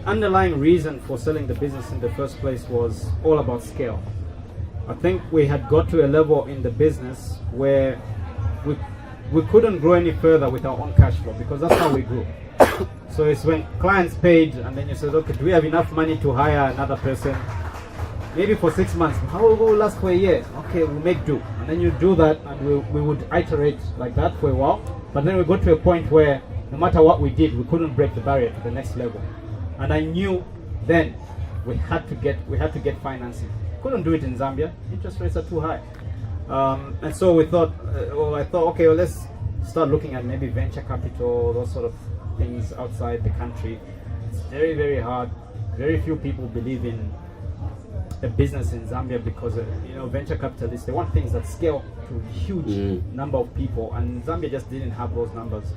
underlying reason for selling the business in the first place was all about scale. I think we had got to a level in the business where we couldn't grow any further with our own cash flow, because that's how we grew. So it's when clients paid, and then you said, okay, do we have enough money to hire another person? Maybe for 6 months. How will it last for a year? Okay, we'll make do. And then you do that, and we would iterate like that for a while. But then we got to a point where no matter what we did, we couldn't break the barrier to the next level. And I knew then we had to get financing. Couldn't do it in Zambia. Interest rates are too high. And so we thought, I thought, okay, well, let's start looking at maybe venture capital, those sort of things outside the country. It's very, very hard. Very few people believe in a business in Zambia because venture capitalists, they want things that scale to a huge number of people, and Zambia just didn't have those numbers.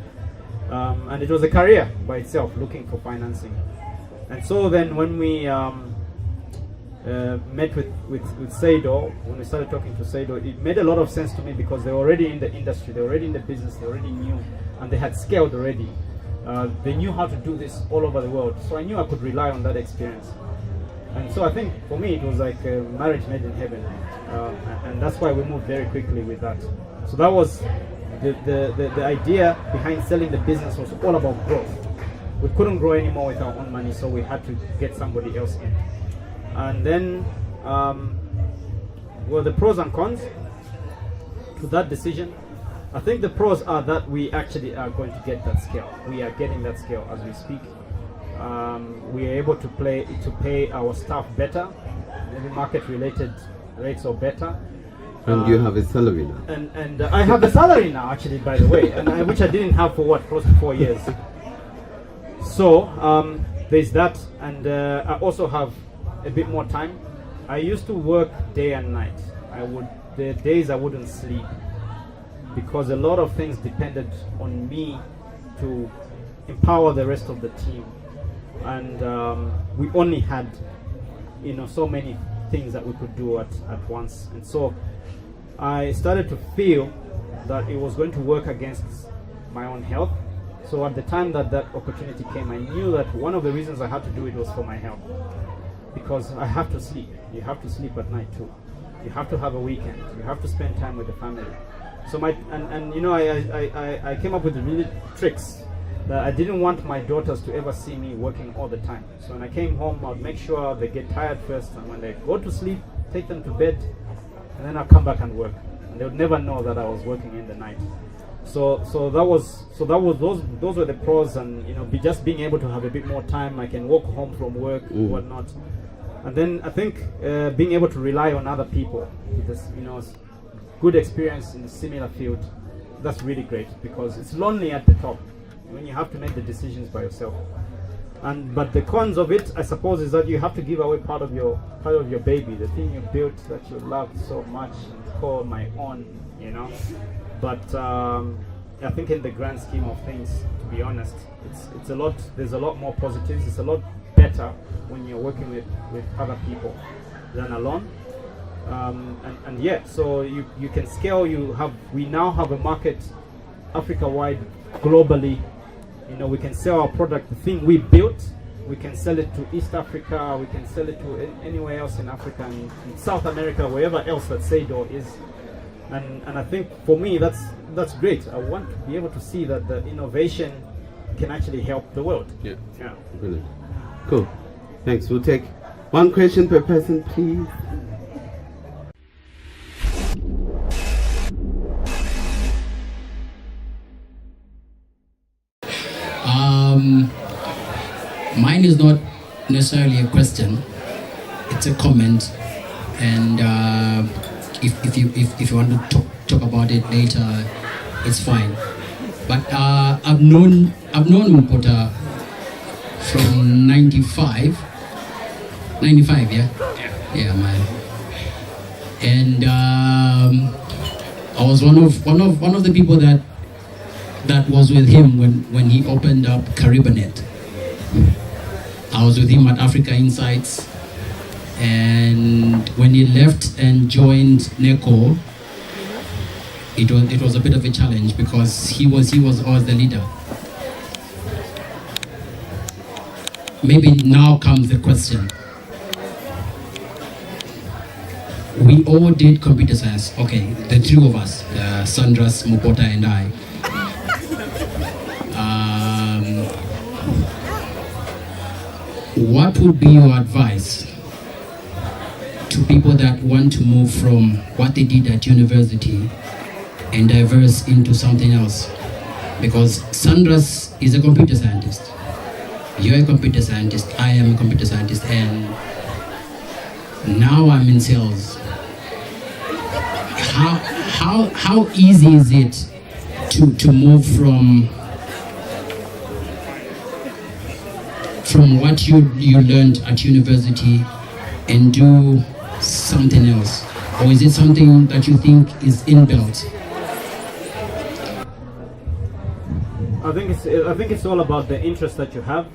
And it was a career by itself, looking for financing. And so then when we met with Seidor, when we started talking to Seidor, it made a lot of sense to me because they were already in the industry, they were already in the business, they already knew, and they had scaled already. They knew how to do this all over the world, so I knew I could rely on that experience. And so I think for me it was like a marriage made in heaven, and that's why we moved very quickly with that. So that was the idea behind selling the business, was all about growth. We couldn't grow anymore with our own money, so we had to get somebody else in. And then, the pros and cons to that decision. I think the pros are that we actually are going to get that scale. We are getting that scale as we speak. We are able to pay our staff better. Maybe market-related rates are better. And you have a salary now. And I have a salary now, actually, by the way, and which I didn't have for close to 4 years. So there's that, and I also have a bit more time. I used to work day and night. The days I wouldn't sleep, because a lot of things depended on me to empower the rest of the team, and we only had so many things that we could do at once. And so I started to feel that it was going to work against my own health. So at the time that opportunity came, I knew that one of the reasons I had to do it was for my health, because I have to sleep. You have to sleep at night too. You have to have a weekend. You have to spend time with the family. So I came up with really tricks that I didn't want my daughters to ever see me working all the time. So when I came home, I'd make sure they get tired first, and when they go to sleep, take them to bed, and then I'll come back and work. And they would never know that I was working in the night. So those were the pros, and just being able to have a bit more time. I can walk home from work, whatnot. And then I think being able to rely on other people with this, good experience in a similar field, that's really great, because it's lonely at the top when you have to make the decisions by yourself. But the cons of it, I suppose, is that you have to give away part of your baby, the thing you built that you loved so much and call my own, But I think in the grand scheme of things, to be honest, it's a lot. There's a lot more positives. It's a lot better when you're working with other people than alone. So you can scale. We now have a market Africa-wide, globally. We can sell our product, the thing we built. we can sell it to East Africa, we can sell it to anywhere else in Africa, and in South America, wherever else that Seidor is. And I think for me that's great. I want to be able to see that the innovation can actually help the world. Yeah. Yeah. Brilliant. Cool. Thanks. We'll take one question per person, please. Mine is not necessarily a question; it's a comment, and if you want to talk about it later, it's fine. But I've known Mupota from 95, yeah, man. And I was one of the people that was with him when he opened up KaribaNet. I was with him at Africa Insights, and when he left and joined Necor, it was a bit of a challenge because he was always the leader. Maybe now comes the question. We all did computer science. Okay, the three of us, Sandra's, Mupota, and I. What would be your advice to people that want to move from what they did at university and diverse into something else? Because Sandra's is a computer scientist. You're a computer scientist, I am a computer scientist, and now I'm in sales. How easy is it to move from what you learned at university and do something else? Or is it something that you think is inbuilt? I think it's all about the interest that you have,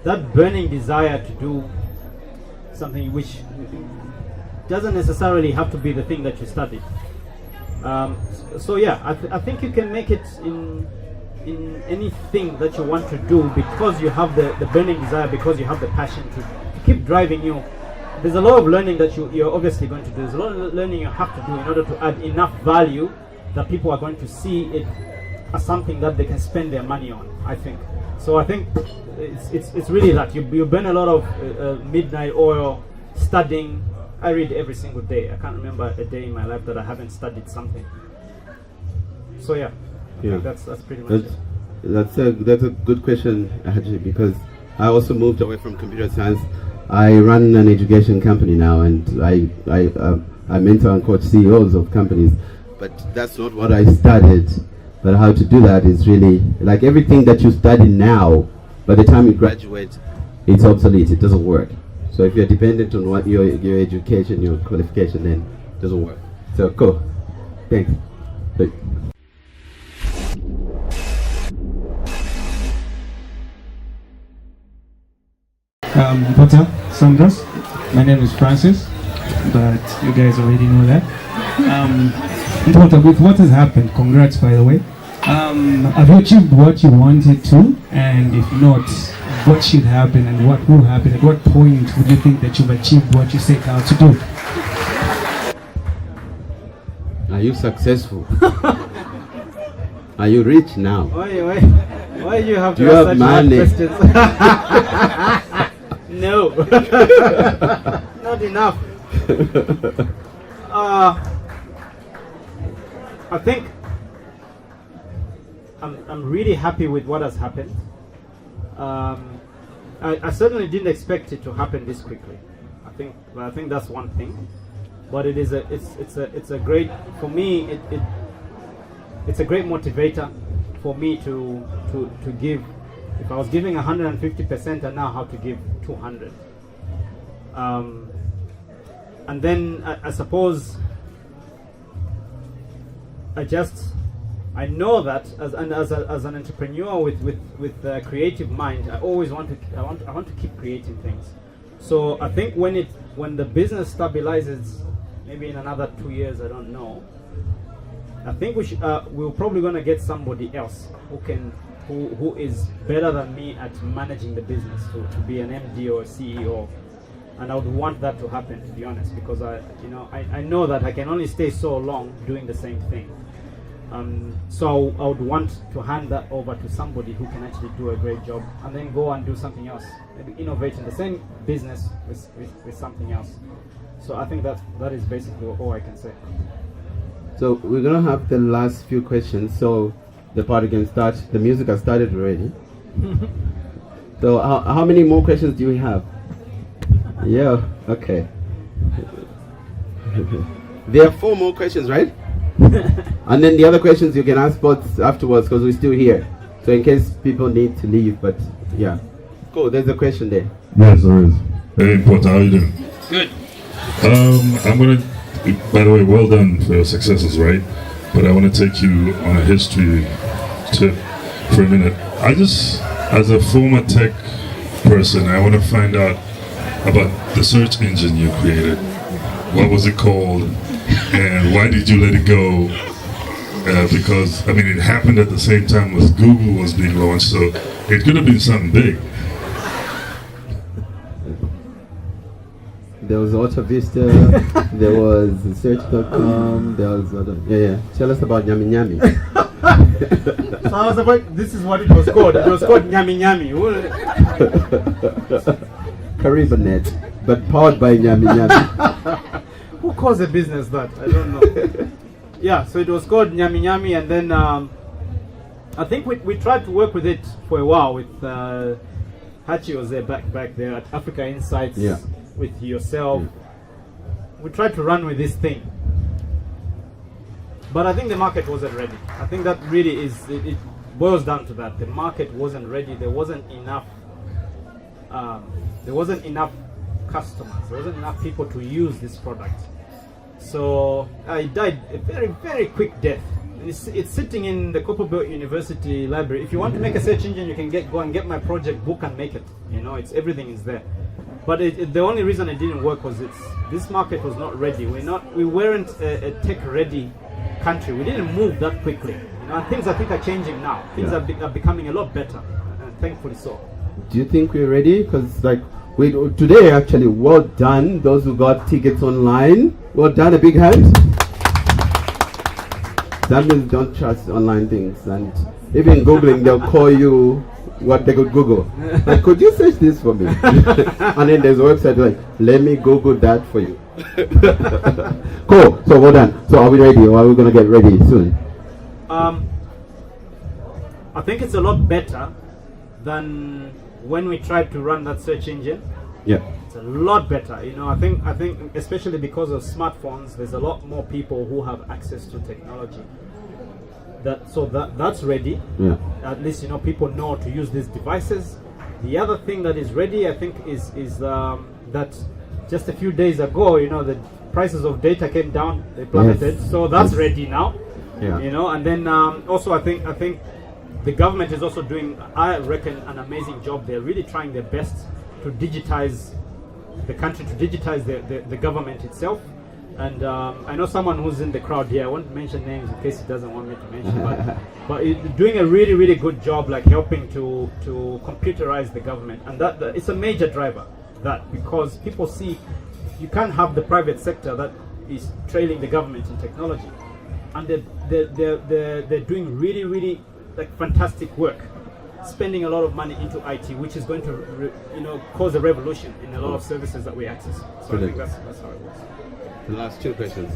that burning desire to do something which doesn't necessarily have to be the thing that you studied. So yeah, I think you can make it in anything that you want to do because you have the burning desire, because you have the passion to keep driving you. There's a lot of learning that you're obviously going to do. There's a lot of learning you have to do in order to add enough value that people are going to see it as something that they can spend their money on, I think. So I think it's really that you burn a lot of midnight oil studying. I read every single day. I can't remember a day in my life that I haven't studied something. So yeah, I think that's pretty much it. That's a good question actually, because I also moved away from computer science. I run an education company now, and I mentor and coach CEOs of companies. But that's not what I studied. But how to do that is really like everything that you study now. By the time you graduate, it's obsolete. It doesn't work. So if you're dependent on what your education, your qualification, then it doesn't work. So cool. Thanks. Bye. Mupota, Sandras. My name is Francis, but you guys already know that. Mupota, with what has happened, congrats by the way. Have you achieved what you wanted to? And if not, what should happen and what will happen? At what point would you think that you've achieved what you set out to do? Are you successful? Are you rich now? Why do you have do to you ask have such hard money? questions? No. Not enough. I think I'm really happy with what has happened. I certainly didn't expect it to happen this quickly. I think that's one thing. But it's a great, for me it's a great motivator for me to give. If I was giving 150%, I now have to give 200. And then I suppose I know that as an entrepreneur with a creative mind, I always want to keep creating things. So I think when the business stabilizes, maybe in another 2 years, I don't know, I think we're probably going to get somebody else who can who is better than me at managing the business to be an MD or a CEO. And I would want that to happen, to be honest, because I know that I can only stay so long doing the same thing. So I would want to hand that over to somebody who can actually do a great job, and then go and do something else, maybe innovate in the same business with something else. So I think that is basically all I can say. So we're gonna have the last few questions. So the party can start. The music has started already. So how many more questions do we have? Yeah. Okay. There are 4 more questions, right? And then the other questions you can ask both afterwards, because we're still here. So in case people need to leave, but yeah. Cool. There's a question there. Yes, there is. Hey, Mupota, how you doing? Good. I'm gonna. By the way, well done for your successes, right? But I want to take you on a history tip for a minute. I just, as a former tech person, I want to find out about the search engine you created. What was it called, and why did you let it go? Because I mean, it happened at the same time as Google was being launched, so it could have been something big. There was AutoVista, there was search.com, there was Tell us about Nyami Nyami. So I was about, this is what it was called. It was called Nyami Nyami. KaribaNet, but powered by Nyami Nyami. Who calls a business that? I don't know. Yeah, so it was called Nyami Nyami, and then I think we tried to work with it for a while. With Hachi was there back there at Africa Insights. Yeah. With yourself. We tried to run with this thing, but I think the market wasn't ready. I think that really it boils down to that. The market wasn't ready. There wasn't enough customers. There wasn't enough people to use this product. So I died a very, very quick death. It's sitting in the Copperbelt University library. If you want to make a search engine, you can go and get my project book and make it. Everything is there. But the only reason it didn't work was this market was not ready. We weren't a tech-ready country. We didn't move that quickly. And things I think are changing now. Things are becoming a lot better, and thankfully so. Do you think we're ready? Because today actually, well done. Those who got tickets online, well done. A big hand. Zambians don't trust online things, and even Googling, they'll call you what they could Google. Like, could you search this for me? And then there's a website like, let me Google that for you. Cool. So well done. So are we ready, or are we gonna get ready soon? I think it's a lot better than when we tried to run that search engine. Yeah. It's a lot better. I think especially because of smartphones, there's a lot more people who have access to technology. That's ready. Yeah. At least people know to use these devices. The other thing that is ready, I think, is that just a few days ago, the prices of data came down. They plummeted. Yes. So that's ready now. Yeah. And then also I think the government is also doing, I reckon, an amazing job. They're really trying their best to digitize the country, to digitize the government itself. And I know someone who's in the crowd here. I won't mention names in case he doesn't want me to mention, but doing a really, really good job, like helping to computerize the government, and that it's a major driver. Because people see you can't have the private sector that is trailing the government in technology, and they're doing really, really fantastic work, spending a lot of money into IT, which is going to cause a revolution in a lot of services that we access. So I think that's how it works. The last 2 questions.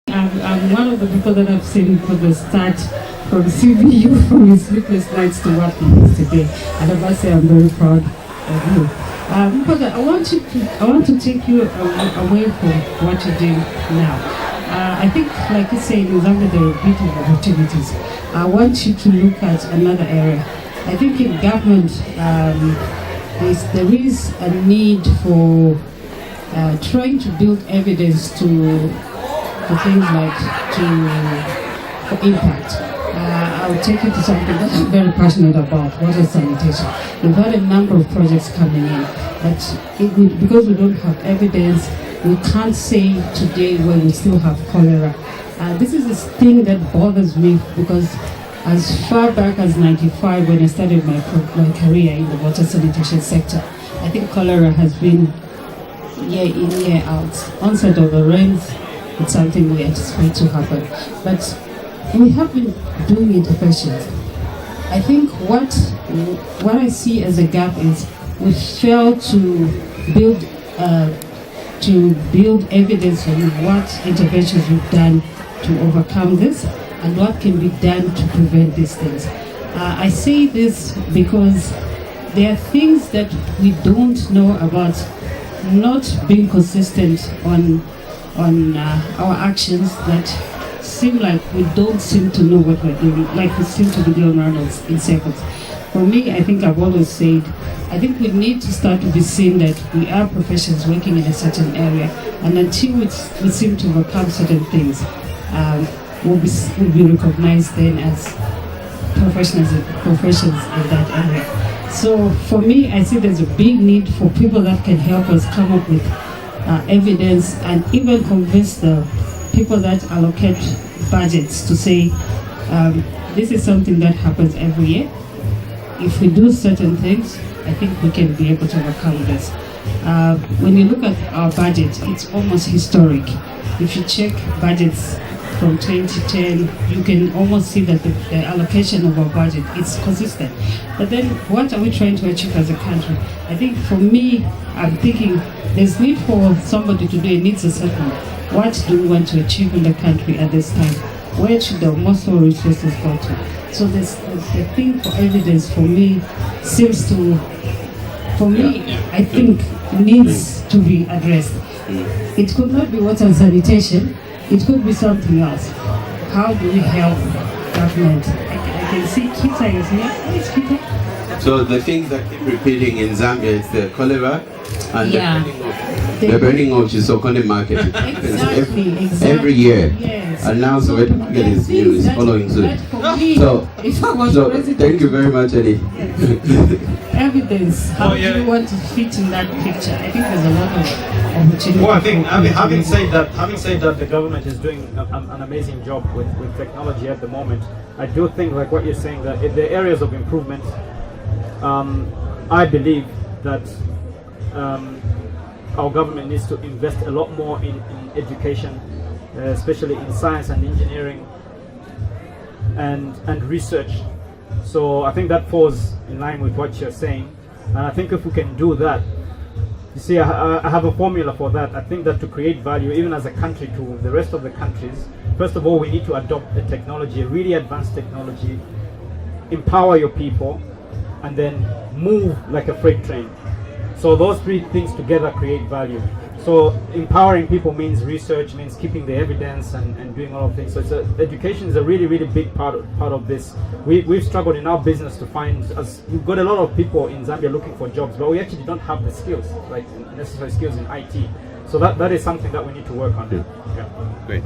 I'm one of the people that I've seen from the start, from CBU, from his sleepless nights to what he is today. And I must say I'm very proud of you. But I want to take you away from what you're doing now. I think, like you say, in Zambia there are plenty of opportunities. I want you to look at another area. I think in government, there is a need for trying to build evidence for things like for impact. I'll take you to something that I'm very passionate about, water sanitation. We've had a number of projects coming in, but because we don't have evidence, we can't say today where we still have cholera. This is a thing that bothers me because as far back as '95, when I started my career in the water sanitation sector, I think cholera has been year in, year out. Onset of the rains, it's something we anticipate to happen. But we have been doing interventions. I think what I see as a gap is we fail to build evidence on what interventions we've done to overcome this and what can be done to prevent these things. I say this because there are things that we don't know about not being consistent on our actions that seem like we don't seem to know what we're doing, like we seem to be going around in circles. For me, I think I've always said, I think we need to start to be seen that we are professions working in a certain area, and until we seem to overcome certain things, we'll be recognized then as professions in that area. So for me, I see there's a big need for people that can help us come up with evidence and even convince the people that allocate budgets to say, this is something that happens every year. If we do certain things, I think we can be able to overcome this. When you look at our budget, it's almost historic. If you check budgets from 2010, you can almost see that the allocation of our budget is consistent. But then what are we trying to achieve as a country? I think for me, I'm thinking there's need for somebody to do a needs assessment. What do we want to achieve in the country at this time? Where should the most of our resources go to? So the thing for evidence for me seems to, I think needs to be addressed. It could not be water and sanitation. It could be something else. How do we help government? I can see Kita is here. Where is Kita? So the things that keep repeating in Zambia is the cholera and the burning of Chisokone market. Exactly. Every year. Yes. And now so it is news following suit. So thank you very much, Eddie. Evidence. How do you want to fit in that picture? I think there's a lot of opportunity. Well, I think having said that, the government is doing an amazing job with technology at the moment. I do think, like what you're saying, that if there are areas of improvement, I believe that our government needs to invest a lot more in education, especially in science and engineering and research. So I think that falls in line with what you're saying, and I think if we can do that, you see, I have a formula for that. I think that to create value, even as a country, to the rest of the countries, first of all, we need to adopt a technology, a really advanced technology, empower your people, and then move like a freight train. So those three things together create value. So empowering people means research, means keeping the evidence and doing all of things. So education is a really, really big part of this. We've struggled in our business to find, as we've got a lot of people in Zambia looking for jobs, but we actually don't have the skills, like necessary skills in IT. So that is something that we need to work on. Yeah. Great.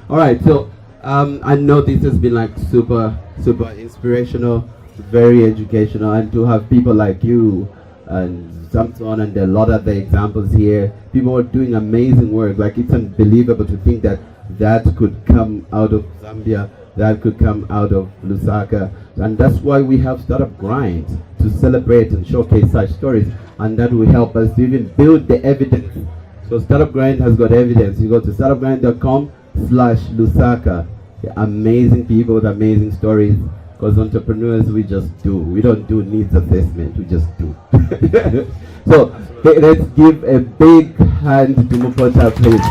All right. So I know this has been like super inspirational, very educational, and to have people like you and Samson and a lot of the examples here, people are doing amazing work. Like, it's unbelievable to think that could come out of Zambia, that could come out of Lusaka, and that's why we have Startup Grind, to celebrate and showcase such stories, and that will help us to even build the evidence. So Startup Grind has got evidence. You go to startupgrind.com/Lusaka. Amazing people with amazing stories. Because entrepreneurs, we just do. We don't do needs assessment, we just do. So let's give a big hand to Mupota, please.